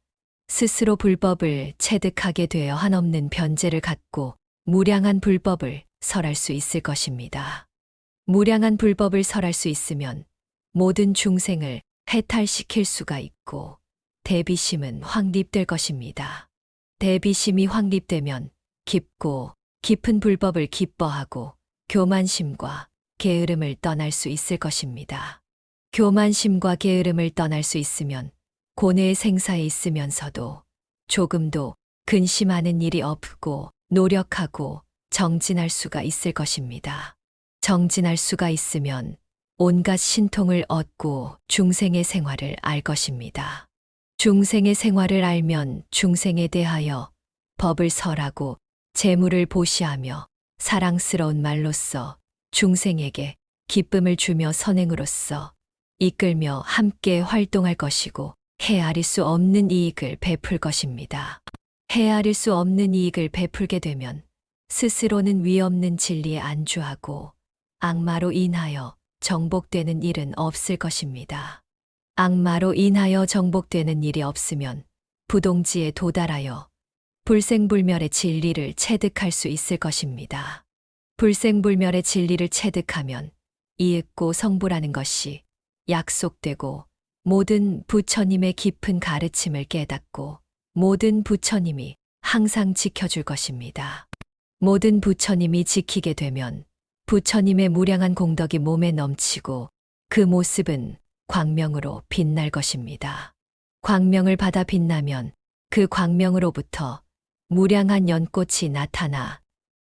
A: 스스로 불법을 체득하게 되어 한없는 변제를 갖고 무량한 불법을 설할 수 있을 것입니다. 무량한 불법을 설할 수 있으면 모든 중생을 해탈시킬 수가 있고 대비심은 확립될 것입니다. 대비심이 확립되면 깊고 깊은 불법을 기뻐하고 교만심과 게으름을 떠날 수 있을 것입니다. 교만심과 게으름을 떠날 수 있으면 고뇌의 생사에 있으면서도 조금도 근심하는 일이 없고 노력하고 정진할 수가 있을 것입니다. 정진할 수가 있으면 온갖 신통을 얻고 중생의 생활을 알 것입니다. 중생의 생활을 알면 중생에 대하여 법을 설하고 재물을 보시하며 사랑스러운 말로써 중생에게 기쁨을 주며 선행으로써 이끌며 함께 활동할 것이고 헤아릴 수 없는 이익을 베풀 것입니다. 헤아릴 수 없는 이익을 베풀게 되면 스스로는 위없는 진리에 안주하고 악마로 인하여 정복되는 일은 없을 것입니다. 악마로 인하여 정복되는 일이 없으면 부동지에 도달하여 불생불멸의 진리를 체득할 수 있을 것입니다. 불생불멸의 진리를 체득하면 이윽고 성불하는 것이 약속되고 모든 부처님의 깊은 가르침을 깨닫고 모든 부처님이 항상 지켜줄 것입니다. 모든 부처님이 지키게 되면 부처님의 무량한 공덕이 몸에 넘치고 그 모습은 광명으로 빛날 것입니다. 광명을 받아 빛나면 그 광명으로부터 무량한 연꽃이 나타나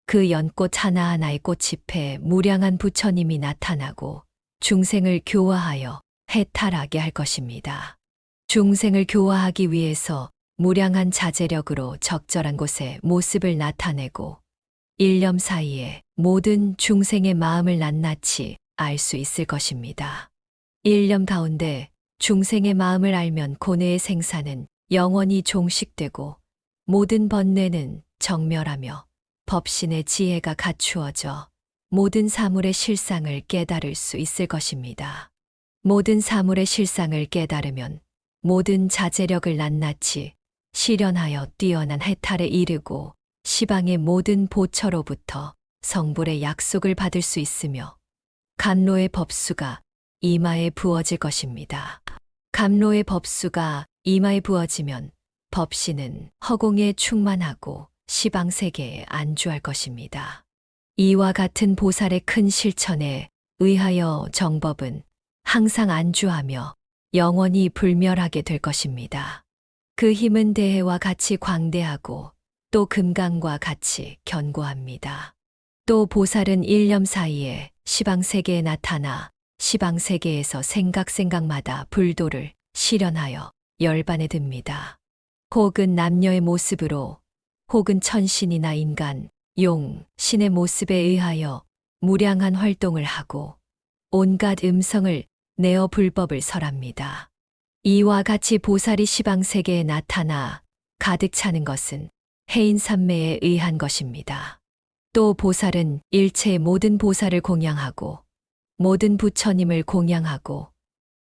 A: 그 연꽃 하나하나의 꽃잎에 무량한 부처님이 나타나고 중생을 교화하여 해탈하게 할 것입니다. 중생을 교화하기 위해서 무량한 자제력으로 적절한 곳에 모습을 나타내고 일념 사이에 모든 중생의 마음을 낱낱이 알 수 있을 것입니다. 일념 가운데 중생의 마음을 알면 고뇌의 생사는 영원히 종식되고 모든 번뇌는 정멸하며 법신의 지혜가 갖추어져 모든 사물의 실상을 깨달을 수 있을 것입니다. 모든 사물의 실상을 깨달으면 모든 자제력을 낱낱이 실현하여 뛰어난 해탈에 이르고 시방의 모든 보처로부터 성불의 약속을 받을 수 있으며 감로의 법수가 이마에 부어질 것입니다. 감로의 법수가 이마에 부어지면 법신은 허공에 충만하고 시방세계에 안주할 것입니다. 이와 같은 보살의 큰 실천에 의하여 정법은 항상 안주하며 영원히 불멸하게 될 것입니다. 그 힘은 대해와 같이 광대하고 또 금강과 같이 견고합니다. 또 보살은 일념 사이에 시방세계에 나타나 시방세계에서 생각마다 불도를 실현하여 열반에 듭니다. 혹은 남녀의 모습으로 혹은 천신이나 인간, 용, 신의 모습에 의하여 무량한 활동을 하고 온갖 음성을 내어 불법을 설합니다. 이와 같이 보살이 시방세계에 나타나 가득 차는 것은 해인삼매에 의한 것입니다. 또 보살은 일체의 모든 보살을 공양하고 모든 부처님을 공양하고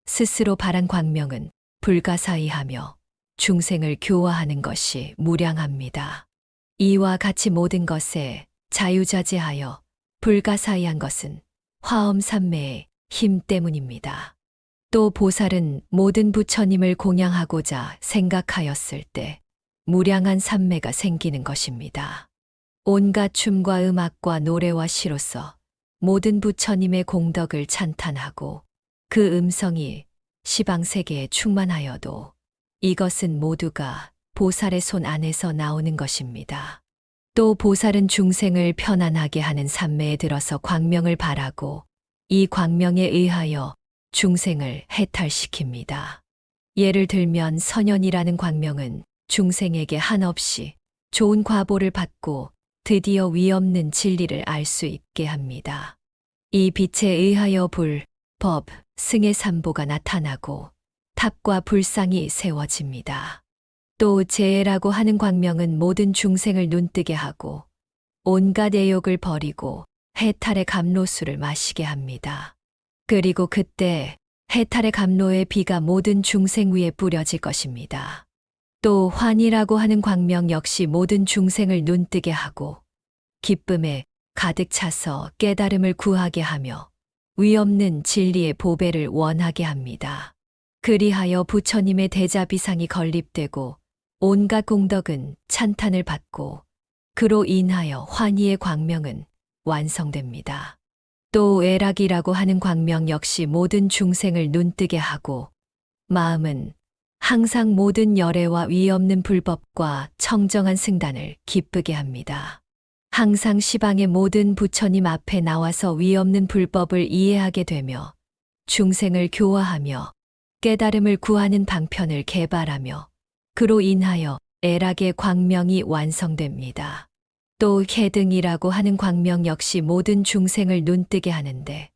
A: 스스로 발한 광명은 불가사의하며 중생을 교화하는 것이 무량합니다. 이와 같이 모든 것에 자유자재하여 불가사의한 것은 화엄삼매의 힘 때문입니다. 또 보살은 모든 부처님을 공양하고자 생각하였을 때 무량한 삼매가 생기는 것입니다. 온갖 춤과 음악과 노래와 시로서 모든 부처님의 공덕을 찬탄하고 그 음성이 시방세계에 충만하여도 이것은 모두가 보살의 손 안에서 나오는 것입니다. 또 보살은 중생을 편안하게 하는 삼매에 들어서 광명을 발하고 이 광명에 의하여 중생을 해탈시킵니다. 예를 들면 선연이라는 광명은 중생에게 한없이 좋은 과보를 받고 드디어 위없는 진리를 알 수 있게 합니다. 이 빛에 의하여 불, 법, 승의 삼보가 나타나고 탑과 불상이 세워집니다. 또 재해라고 하는 광명은 모든 중생을 눈뜨게 하고 온갖 애욕을 버리고 해탈의 감로수를 마시게 합니다. 그리고 그때 해탈의 감로의 비가 모든 중생 위에 뿌려질 것입니다. 또 환이라고 하는 광명 역시 모든 중생을 눈뜨게 하고 기쁨에 가득 차서 깨달음을 구하게 하며 위없는 진리의 보배를 원하게 합니다. 그리하여 부처님의 대자비상이 건립되고 온갖 공덕은 찬탄을 받고 그로 인하여 환희의 광명은 완성됩니다. 또 애락이라고 하는 광명 역시 모든 중생을 눈뜨게 하고 마음은 항상 모든 열애와 위없는 불법과 청정한 승단을 기쁘게 합니다. 항상 시방의 모든 부처님 앞에 나와서 위없는 불법을 이해하게 되며 중생을 교화하며 깨달음을 구하는 방편을 개발하며 그로 인하여 애락의 광명이 완성됩니다. 또 해등이라고 하는 광명 역시 모든 중생을 눈뜨게 하는데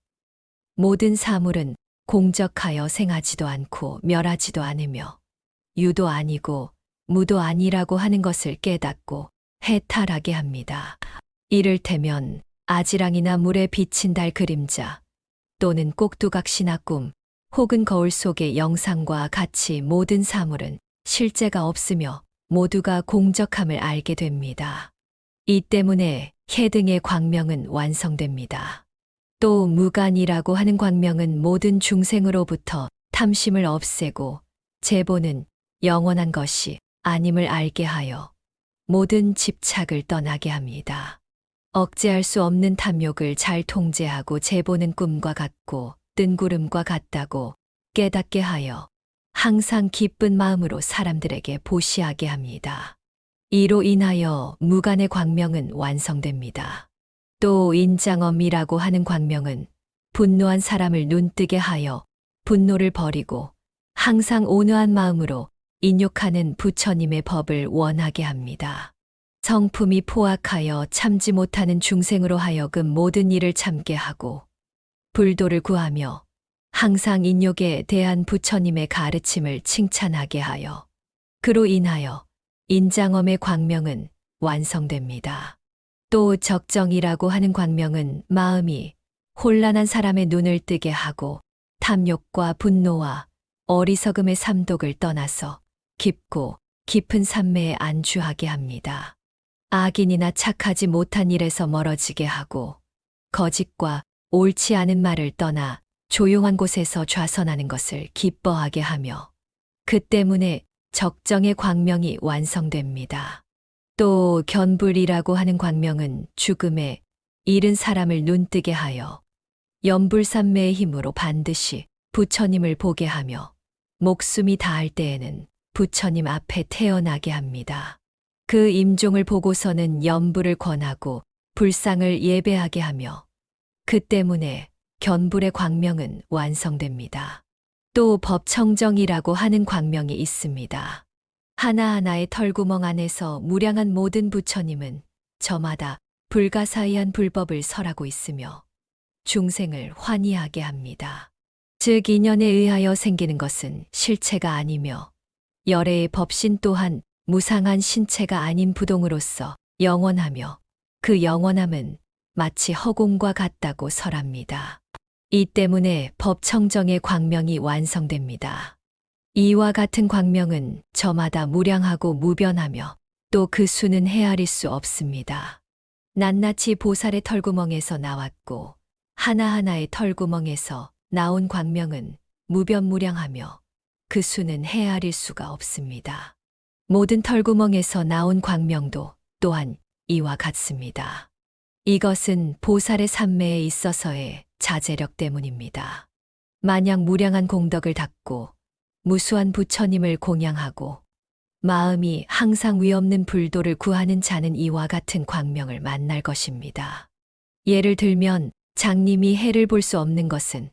A: 모든 사물은 공적하여 생하지도 않고 멸하지도 않으며 유도 아니고 무도 아니라고 하는 것을 깨닫고 해탈하게 합니다. 이를테면 아지랑이나 물에 비친 달 그림자 또는 꼭두각시나 꿈 혹은 거울 속의 영상과 같이 모든 사물은 실제가 없으며 모두가 공적함을 알게 됩니다. 이 때문에 해등의 광명은 완성됩니다. 또 무간이라고 하는 광명은 모든 중생으로부터 탐심을 없애고 제보는 영원한 것이 아님을 알게 하여 모든 집착을 떠나게 합니다. 억제할 수 없는 탐욕을 잘 통제하고 제보는 꿈과 같고 뜬구름과 같다고 깨닫게 하여 항상 기쁜 마음으로 사람들에게 보시하게 합니다. 이로 인하여 무간의 광명은 완성됩니다. 또 인장엄이라고 하는 광명은 분노한 사람을 눈뜨게 하여 분노를 버리고 항상 온유한 마음으로 인욕하는 부처님의 법을 원하게 합니다. 성품이 포악하여 참지 못하는 중생으로 하여금 모든 일을 참게 하고 불도를 구하며 항상 인욕에 대한 부처님의 가르침을 칭찬하게 하여 그로 인하여 인장엄의 광명은 완성됩니다. 또 적정이라고 하는 광명은 마음이 혼란한 사람의 눈을 뜨게 하고 탐욕과 분노와 어리석음의 삼독을 떠나서 깊고 깊은 산매에 안주하게 합니다. 악인이나 착하지 못한 일에서 멀어지게 하고 거짓과 옳지 않은 말을 떠나 조용한 곳에서 좌선하는 것을 기뻐하게 하며 그 때문에 적정의 광명이 완성됩니다. 또 견불이라고 하는 광명은 죽음에 이른 사람을 눈뜨게 하여 염불산매의 힘으로 반드시 부처님을 보게 하며 목숨이 다할 때에는 부처님 앞에 태어나게 합니다. 그 임종을 보고서는 염불을 권하고 불상을 예배하게 하며 그 때문에 견불의 광명은 완성됩니다. 또 법청정이라고 하는 광명이 있습니다. 하나하나의 털구멍 안에서 무량한 모든 부처님은 저마다 불가사의한 불법을 설하고 있으며 중생을 환희하게 합니다. 즉 인연에 의하여 생기는 것은 실체가 아니며 열애의 법신 또한 무상한 신체가 아닌 부동으로서 영원하며 그 영원함은 마치 허공과 같다고 설합니다. 이 때문에 법청정의 광명이 완성됩니다. 이와 같은 광명은 저마다 무량하고 무변하며 또 그 수는 헤아릴 수 없습니다. 낱낱이 보살의 털구멍에서 나왔고 하나하나의 털구멍에서 나온 광명은 무변무량하며 그 수는 헤아릴 수가 없습니다. 모든 털구멍에서 나온 광명도 또한 이와 같습니다. 이것은 보살의 삼매에 있어서의 자제력 때문입니다. 마냥 무량한 공덕을 닦고 무수한 부처님을 공양하고 마음이 항상 위없는 불도를 구하는 자는 이와 같은 광명을 만날 것입니다. 예를 들면 장님이 해를 볼 수 없는 것은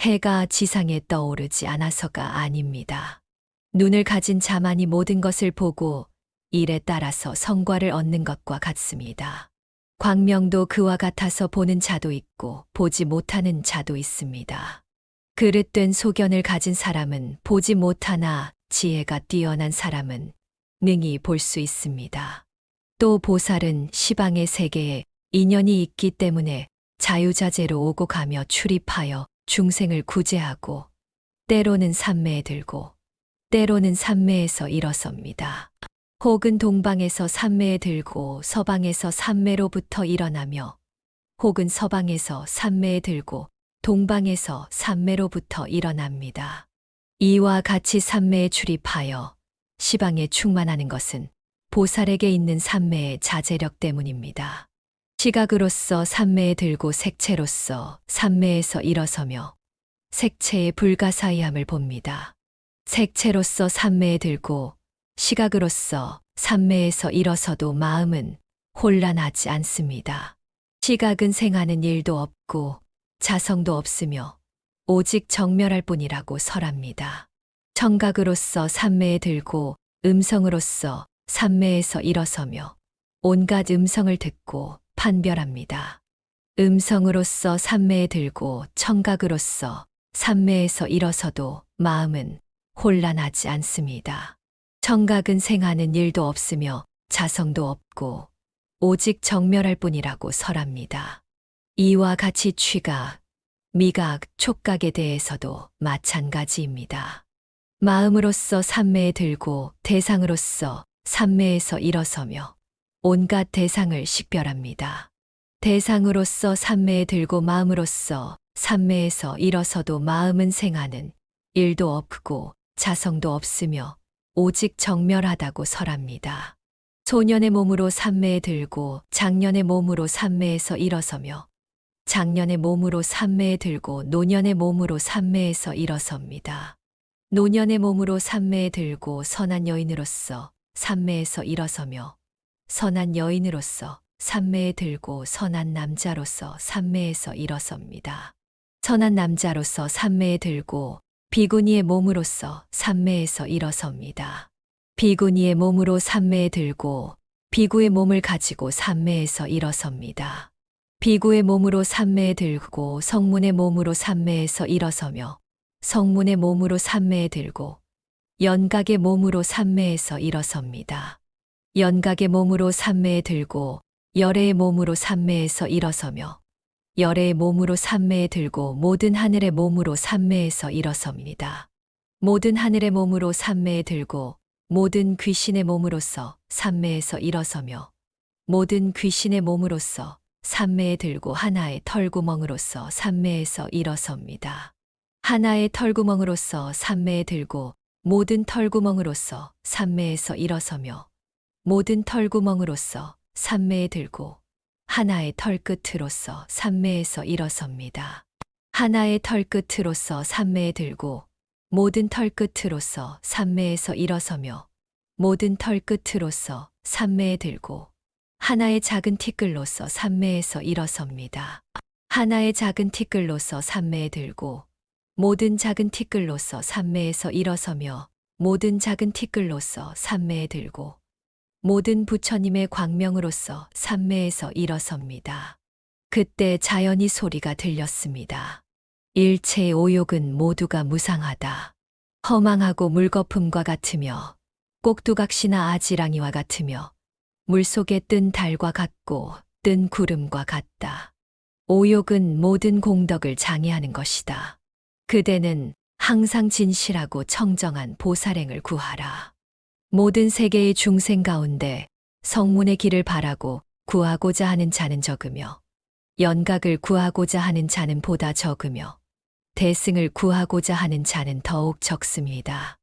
A: 해가 지상에 떠오르지 않아서가 아닙니다. 눈을 가진 자만이 모든 것을 보고 일에 따라서 성과를 얻는 것과 같습니다. 광명도 그와 같아서 보는 자도 있고 보지 못하는 자도 있습니다. 그릇된 소견을 가진 사람은 보지 못하나 지혜가 뛰어난 사람은 능히 볼 수 있습니다. 또 보살은 시방의 세계에 인연이 있기 때문에 자유자재로 오고 가며 출입하여 중생을 구제하고 때로는 삼매에 들고 때로는 삼매에서 일어섭니다. 혹은 동방에서 삼매에 들고 서방에서 삼매로부터 일어나며 혹은 서방에서 삼매에 들고 동방에서 삼매로부터 일어납니다. 이와 같이 삼매에 출입하여 시방에 충만하는 것은 보살에게 있는 삼매의 자제력 때문입니다. 시각으로서 삼매에 들고 색채로서 삼매에서 일어서며 색채의 불가사의함을 봅니다. 색채로서 삼매에 들고 시각으로서 삼매에서 일어서도 마음은 혼란하지 않습니다. 시각은 생하는 일도 없고 자성도 없으며 오직 정멸할 뿐이라고 설합니다. 청각으로서 삼매에 들고 음성으로서 삼매에서 일어서며 온갖 음성을 듣고 판별합니다. 음성으로서 삼매에 들고 청각으로서 삼매에서 일어서도 마음은 혼란하지 않습니다. 청각은 생하는 일도 없으며 자성도 없고 오직 정멸할 뿐이라고 설합니다. 이와 같이 취각, 미각, 촉각에 대해서도 마찬가지입니다. 마음으로서 삼매에 들고 대상으로서 삼매에서 일어서며 온갖 대상을 식별합니다. 대상으로서 삼매에 들고 마음으로서 삼매에서 일어서도 마음은 생하는 일도 없고 자성도 없으며 오직 정멸하다고 설합니다. 소년의 몸으로 삼매에 들고 장년의 몸으로 삼매에서 일어서며 장년의 몸으로 삼매에 들고 노년의 몸으로 삼매에서 일어섭니다. 노년의 몸으로 삼매에 들고 선한 여인으로서 삼매에서 일어서며 선한 여인으로서 삼매에 들고 선한 남자로서 삼매에서 일어섭니다. 선한 남자로서 삼매에 들고 비구니의 몸으로서 삼매에서 일어섭니다. 비구니의 몸으로 삼매에 들고 비구의 몸을 가지고 삼매에서 일어섭니다. 비구의 몸으로 삼매에 들고 성문의 몸으로 삼매에서 일어서며 성문의 몸으로 삼매에 들고 연각의 몸으로 삼매에서 일어섭니다. 연각의 몸으로 삼매에 들고 열애의 몸으로 삼매에서 일어서며 열애의 몸으로 삼매에 들고 모든 하늘의 몸으로 삼매에서 일어섭니다. 모든 하늘의 몸으로 삼매에 들고 모든 귀신의 몸으로서 삼매에서 일어서며 모든 귀신의 몸으로서 삼매에 들고 하나의 털구멍으로서 삼매에서 일어섭니다. 하나의 털구멍으로서 삼매에 들고 모든 털구멍으로서 삼매에서 일어서며 모든 털구멍으로서 삼매에 들고 하나의 털끝으로서 삼매에서 일어섭니다. 하나의 털끝으로서 삼매에 들고 모든 털끝으로서 삼매에서 일어서며 모든 털끝으로서 삼매에 들고 하나의 작은 티끌로서 삼매에서 일어섭니다. 하나의 작은 티끌로서 삼매에 들고 모든 작은 티끌로서 삼매에서 일어서며 모든 작은 티끌로서 삼매에 들고 모든 부처님의 광명으로서 삼매에서 일어섭니다. 그때 자연히 소리가 들렸습니다. 일체의 오욕은 모두가 무상하다. 허망하고 물거품과 같으며 꼭두각시나 아지랑이와 같으며 물속에 뜬 달과 같고 뜬 구름과 같다. 오욕은 모든 공덕을 장애하는 것이다. 그대는 항상 진실하고 청정한 보살행을 구하라. 모든 세계의 중생 가운데 성문의 길을 바라고 구하고자 하는 자는 적으며 연각을 구하고자 하는 자는 보다 적으며 대승을 구하고자 하는 자는 더욱 적습니다.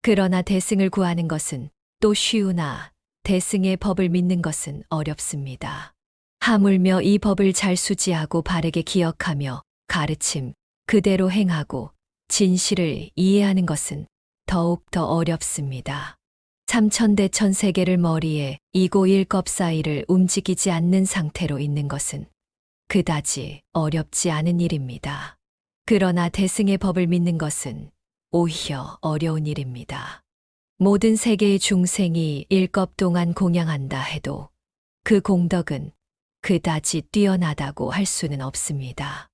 A: 그러나 대승을 구하는 것은 또 쉬우나 대승의 법을 믿는 것은 어렵습니다. 하물며 이 법을 잘 수지하고 바르게 기억하며 가르침 그대로 행하고 진실을 이해하는 것은 더욱 더 어렵습니다. 삼천대천 세계를 머리에 이고 일겁 사이를 움직이지 않는 상태로 있는 것은 그다지 어렵지 않은 일입니다. 그러나 대승의 법을 믿는 것은 오히려 어려운 일입니다. 모든 세계의 중생이 일겁 동안 공양한다 해도 그 공덕은 그다지 뛰어나다고 할 수는 없습니다.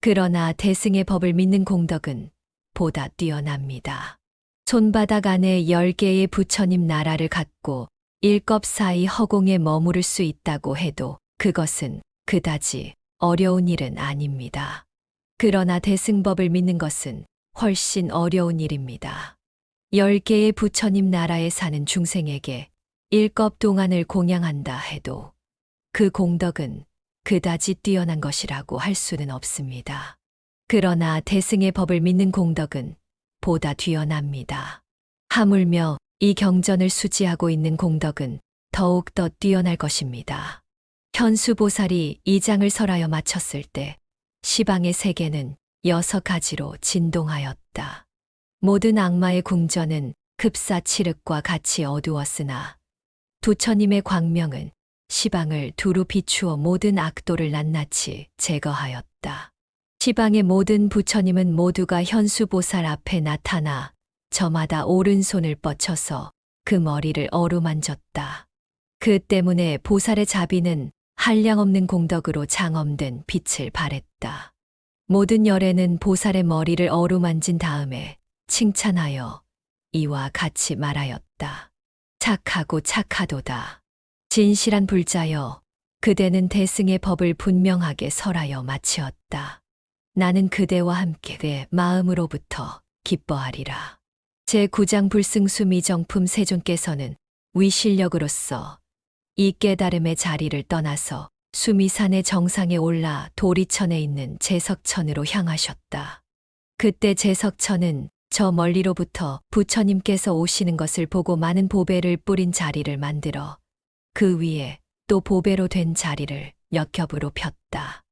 A: 그러나 대승의 법을 믿는 공덕은 보다 뛰어납니다. 손바닥 안에 10개의 부처님 나라를 갖고 일겁 사이 허공에 머무를 수 있다고 해도 그것은 그다지 어려운 일은 아닙니다. 그러나 대승법을 믿는 것은 훨씬 어려운 일입니다. 10개의 부처님 나라에 사는 중생에게 일겁 동안을 공양한다 해도 그 공덕은 그다지 뛰어난 것이라고 할 수는 없습니다. 그러나 대승의 법을 믿는 공덕은 보다 뛰어납니다. 하물며 이 경전을 수지하고 있는 공덕은 더욱더 뛰어날 것입니다. 현수보살이 이 장을 설하여 마쳤을 때 시방의 세계는 6가지로 진동하였다. 모든 악마의 궁전은 급사 칠흑과 같이 어두웠으나 부처님의 광명은 시방을 두루 비추어 모든 악도를 낱낱이 제거하였다. 시방의 모든 부처님은 모두가 현수보살 앞에 나타나 저마다 오른손을 뻗쳐서 그 머리를 어루만졌다. 그 때문에 보살의 자비는 한량없는 공덕으로 장엄된 빛을 발했다. 모든 열애는 보살의 머리를 어루만진 다음에 칭찬하여 이와 같이 말하였다. 착하고 착하도다. 진실한 불자여, 그대는 대승의 법을 분명하게 설하여 마치었다. 나는 그대와 함께 내 마음으로부터 기뻐하리라. 제9장 불승수 미정품 세존께서는 위실력으로서 이 깨달음의 자리를 떠나서 수미산의 정상에 올라 도리천에 있는 제석천으로 향하셨다. 그때 제석천은 저 멀리로부터 부처님께서 오시는 것을 보고 많은 보배를 뿌린 자리를 만들어 그 위에 또 보배로 된 자리를 몇 겹으로 폈다.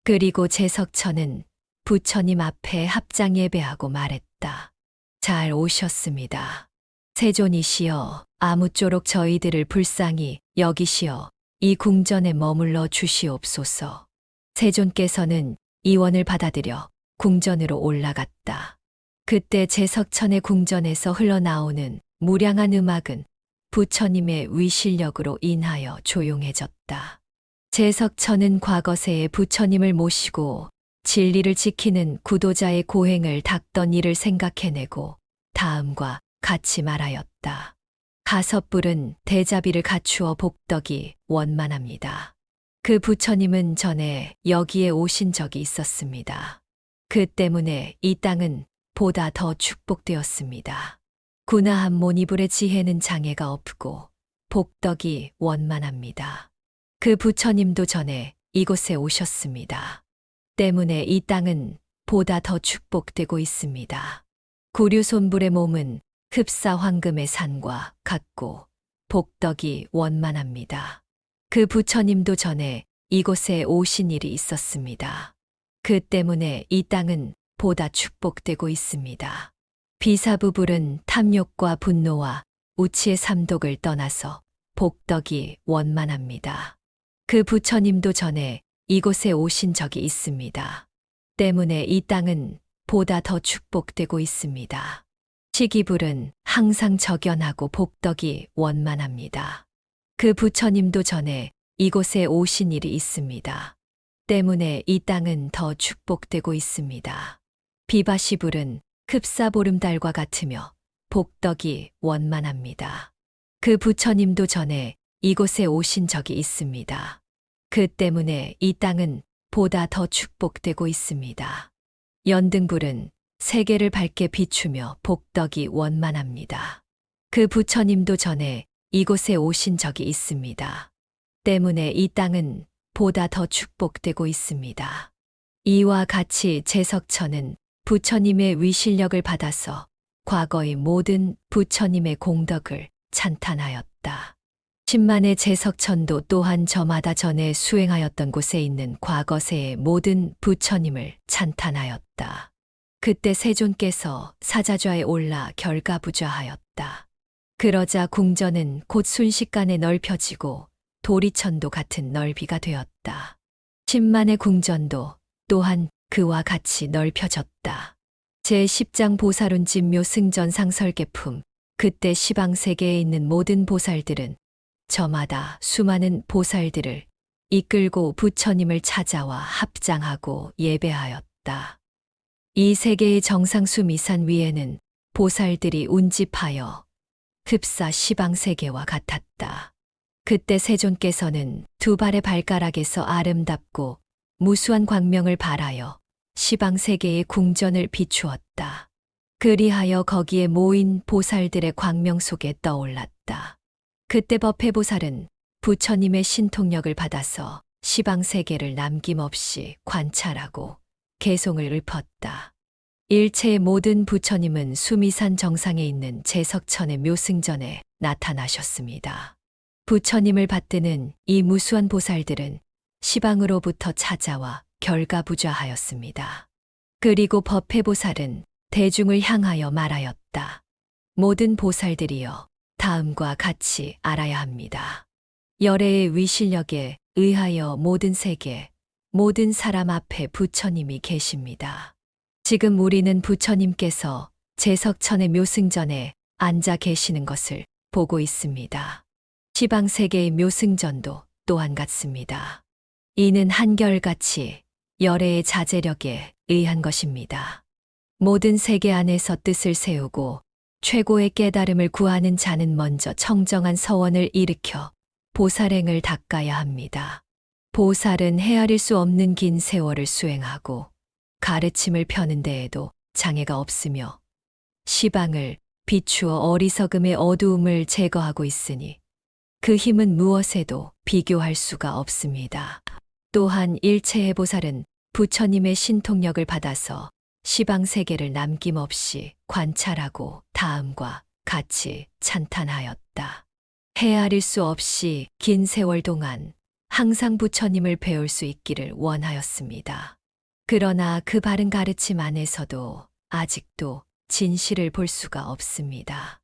A: 그리고 제석천은 부처님 앞에 합장 예배하고 말했다. 잘 오셨습니다. 세존이시여, 아무쪼록 저희들을 불쌍히 여기시어 이 궁전에 머물러 주시옵소서. 세존께서는 이원을 받아들여 궁전으로 올라갔다. 그때 제석천의 궁전에서 흘러나오는 무량한 음악은 부처님의 위실력으로 인하여 조용해졌다. 제석천은 과거세에 부처님을 모시고 진리를 지키는 구도자의 고행을 닦던 일을 생각해내고 다음과 같이 말하였다. 가섭불은 대자비를 갖추어 복덕이 원만합니다. 그 부처님은 전에 여기에 오신 적이 있었습니다. 그 때문에 이 땅은 보다 더 축복되었습니다. 구나한 모니불의 지혜는 장애가 없고 복덕이 원만합니다. 그 부처님도 전에 이곳에 오셨습니다. 때문에 이 땅은 보다 더 축복되고 있습니다. 구류손불의 몸은 흡사 황금의 산과 같고 복덕이 원만합니다. 그 부처님도 전에 이곳에 오신 일이 있었습니다. 그 때문에 이 땅은 보다 축복되고 있습니다. 비사부불은 탐욕과 분노와 우치의 삼독을 떠나서 복덕이 원만합니다. 그 부처님도 전에 이곳에 오신 적이 있습니다. 때문에 이 땅은 보다 더 축복되고 있습니다. 시기불은 항상 적연하고 복덕이 원만합니다. 그 부처님도 전에 이곳에 오신 일이 있습니다. 때문에 이 땅은 더 축복되고 있습니다. 비바시불은 흡사보름달과 같으며 복덕이 원만합니다. 그 부처님도 전에 이곳에 오신 적이 있습니다. 그 때문에 이 땅은 보다 더 축복되고 있습니다. 연등불은 세계를 밝게 비추며 복덕이 원만합니다. 그 부처님도 전에 이곳에 오신 적이 있습니다. 때문에 이 땅은 보다 더 축복되고 있습니다. 이와 같이 제석천은 부처님의 위실력을 받아서 과거의 모든 부처님의 공덕을 찬탄하였다. 10만의 제석천도 또한 저마다 전에 수행하였던 곳에 있는 과거세의 모든 부처님을 찬탄하였다. 그때 세존께서 사자좌에 올라 결가부좌하였다. 그러자 궁전은 곧 순식간에 넓혀지고 도리천도 같은 넓이가 되었다. 10만의 궁전도 또한 그와 같이 넓혀졌다. 제10장 보살운진묘 승전상설계품. 그때 시방세계에 있는 모든 보살들은 저마다 수많은 보살들을 이끌고 부처님을 찾아와 합장하고 예배하였다. 있었다. 이 세계의 정상 수미산 위에는 보살들이 운집하여 흡사 시방세계와 같았다. 그때 세존께서는 두 발의 발가락에서 아름답고 무수한 광명을 발하여 시방세계의 궁전을 비추었다. 그리하여 거기에 모인 보살들의 광명 속에 떠올랐다. 그때 법회보살은 부처님의 신통력을 받아서 시방세계를 남김없이 관찰하고 개송을 읊었다. 일체의 모든 부처님은 수미산 정상에 있는 제석천의 묘승전에 나타나셨습니다. 부처님을 받드는 이 무수한 보살들은 시방으로부터 찾아와 결가부좌하였습니다. 그리고 법회보살은 대중을 향하여 말하였다. 모든 보살들이여, 다음과 같이 알아야 합니다. 열애의 위실력에 의하여 모든 세계, 모든 사람 앞에 부처님이 계십니다. 지금 우리는 부처님께서 제석천의 묘승전에 앉아 계시는 것을 보고 있습니다. 시방세계의 묘승전도 또한 같습니다. 이는 한결같이 열애의 자제력에 의한 것입니다. 모든 세계 안에서 뜻을 세우고 최고의 깨달음을 구하는 자는 먼저 청정한 서원을 일으켜 보살행을 닦아야 합니다. 보살은 헤아릴 수 없는 긴 세월을 수행하고 가르침을 펴는 데에도 장애가 없으며 시방을 비추어 어리석음의 어두움을 제거하고 있으니 그 힘은 무엇에도 비교할 수가 없습니다. 또한 일체의 보살은 부처님의 신통력을 받아서 시방세계를 남김없이 관찰하고 다음과 같이 찬탄하였다. 헤아릴 수 없이 긴 세월 동안 항상 부처님을 배울 수 있기를 원하였습니다. 그러나 그 바른 가르침 안에서도 아직도 진실을 볼 수가 없습니다.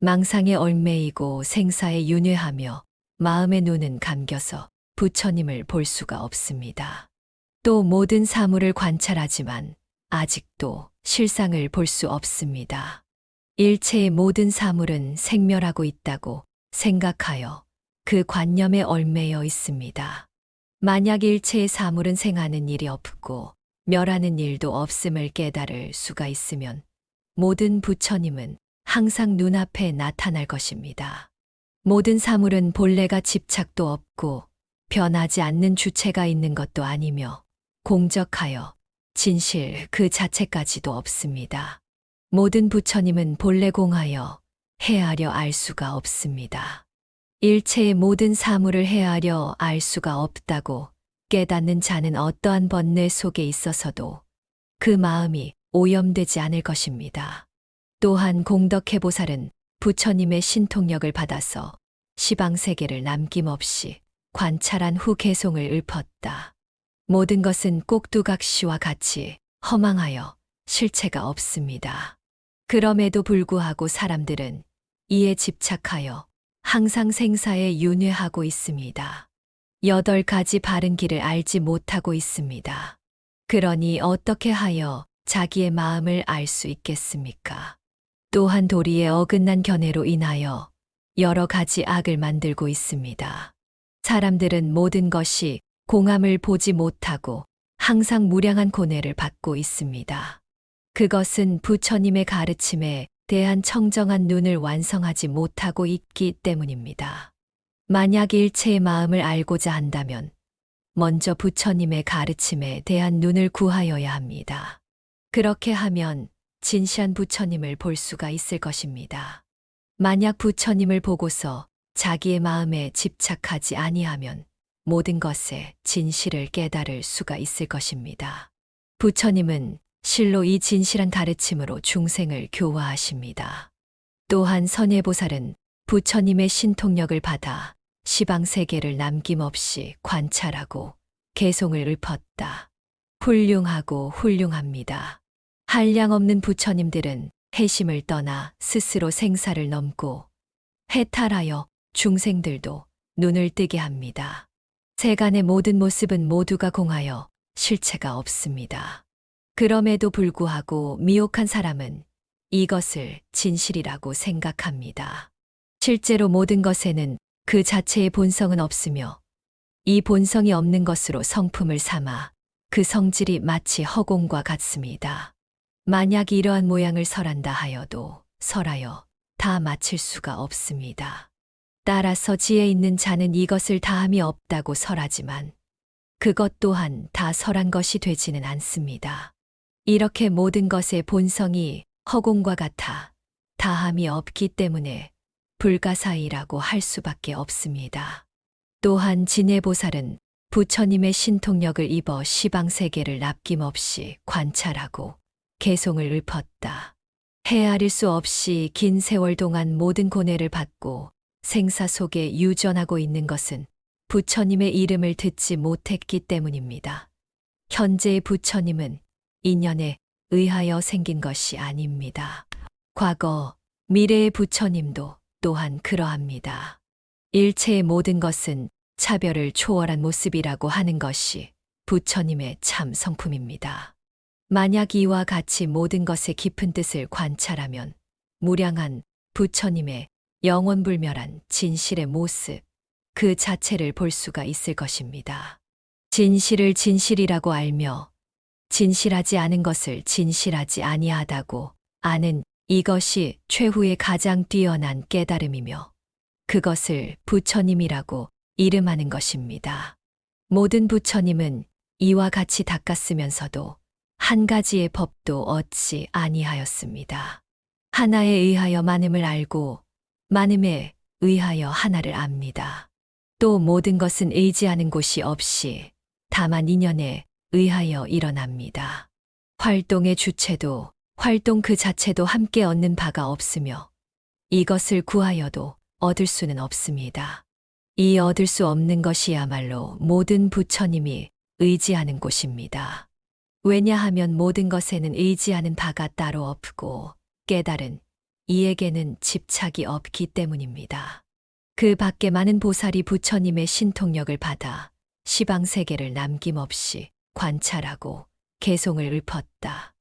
A: 망상에 얽매이고 생사에 윤회하며 마음의 눈은 감겨서 부처님을 볼 수가 없습니다. 또 모든 사물을 관찰하지만 아직도 실상을 볼 수 없습니다. 일체의 모든 사물은 생멸하고 있다고 생각하여 그 관념에 얽매여 있습니다. 만약 일체의 사물은 생하는 일이 없고 멸하는 일도 없음을 깨달을 수가 있으면 모든 부처님은 항상 눈앞에 나타날 것입니다. 모든 사물은 본래가 집착도 없고 변하지 않는 주체가 있는 것도 아니며 공적하여 진실 그 자체까지도 없습니다. 모든 부처님은 본래 공하여 헤아려 알 수가 없습니다. 일체의 모든 사물을 헤아려 알 수가 없다고 깨닫는 자는 어떠한 번뇌 속에 있어서도 그 마음이 오염되지 않을 것입니다. 또한 공덕해 보살은 부처님의 신통력을 받아서 시방세계를 남김없이 관찰한 후 개송을 읊었다. 모든 것은 꼭두각시와 같이 허망하여 실체가 없습니다. 그럼에도 불구하고 사람들은 이에 집착하여 항상 생사에 윤회하고 있습니다. 8가지 바른 길을 알지 못하고 있습니다. 그러니 어떻게 하여 자기의 마음을 알 수 있겠습니까? 또한 도리의 어긋난 견해로 인하여 여러 가지 악을 만들고 있습니다. 사람들은 모든 것이 공함을 보지 못하고 항상 무량한 고뇌를 받고 있습니다. 그것은 부처님의 가르침에 대한 청정한 눈을 완성하지 못하고 있기 때문입니다. 만약 일체의 마음을 알고자 한다면 먼저 부처님의 가르침에 대한 눈을 구하여야 합니다. 그렇게 하면 진시한 부처님을 볼 수가 있을 것입니다. 만약 부처님을 보고서 자기의 마음에 집착하지 아니하면 모든 것의 진실을 깨달을 수가 있을 것입니다. 부처님은 실로 이 진실한 가르침으로 중생을 교화하십니다. 또한 선예보살은 부처님의 신통력을 받아 시방세계를 남김없이 관찰하고 개송을 읊었다. 훌륭하고 훌륭합니다. 한량없는 부처님들은 해심을 떠나 스스로 생사를 넘고 해탈하여 중생들도 눈을 뜨게 합니다. 세간의 모든 모습은 모두가 공하여 실체가 없습니다. 그럼에도 불구하고 미혹한 사람은 이것을 진실이라고 생각합니다. 실제로 모든 것에는 그 자체의 본성은 없으며 이 본성이 없는 것으로 성품을 삼아 그 성질이 마치 허공과 같습니다. 만약 이러한 모양을 설한다 하여도 설하여 다 마칠 수가 없습니다. 따라서 지혜 있는 자는 이것을 다함이 없다고 설하지만 그것 또한 다 설한 것이 되지는 않습니다. 이렇게 모든 것의 본성이 허공과 같아 다함이 없기 때문에 불가사의라고 할 수밖에 없습니다. 또한 진해보살은 부처님의 신통력을 입어 시방세계를 남김없이 관찰하고 개송을 읊었다. 헤아릴 수 없이 긴 세월 동안 모든 고뇌를 받고 생사 속에 유전하고 있는 것은 부처님의 이름을 듣지 못했기 때문입니다. 현재의 부처님은 인연에 의하여 생긴 것이 아닙니다. 과거, 미래의 부처님도 또한 그러합니다. 일체의 모든 것은 차별을 초월한 모습이라고 하는 것이 부처님의 참 성품입니다. 만약 이와 같이 모든 것의 깊은 뜻을 관찰하면 무량한 부처님의 영원불멸한 진실의 모습, 그 자체를 볼 수가 있을 것입니다. 진실을 진실이라고 알며 진실하지 않은 것을 진실하지 아니하다고 아는 이것이 최후의 가장 뛰어난 깨달음이며 그것을 부처님이라고 이름하는 것입니다. 모든 부처님은 이와 같이 닦았으면서도 한 가지의 법도 얻지 아니하였습니다. 하나에 의하여 많음을 알고 많음에 의하여 하나를 압니다. 또 모든 것은 의지하는 곳이 없이 다만 인연에 의하여 일어납니다. 활동의 주체도 활동 그 자체도 함께 얻는 바가 없으며 이것을 구하여도 얻을 수는 없습니다. 이 얻을 수 없는 것이야말로 모든 부처님이 의지하는 곳입니다. 왜냐하면 모든 것에는 의지하는 바가 따로 없고 깨달은 이에게는 집착이 없기 때문입니다. 그 밖에 많은 보살이 부처님의 신통력을 받아 시방세계를 남김없이 관찰하고 개송을 읊었다.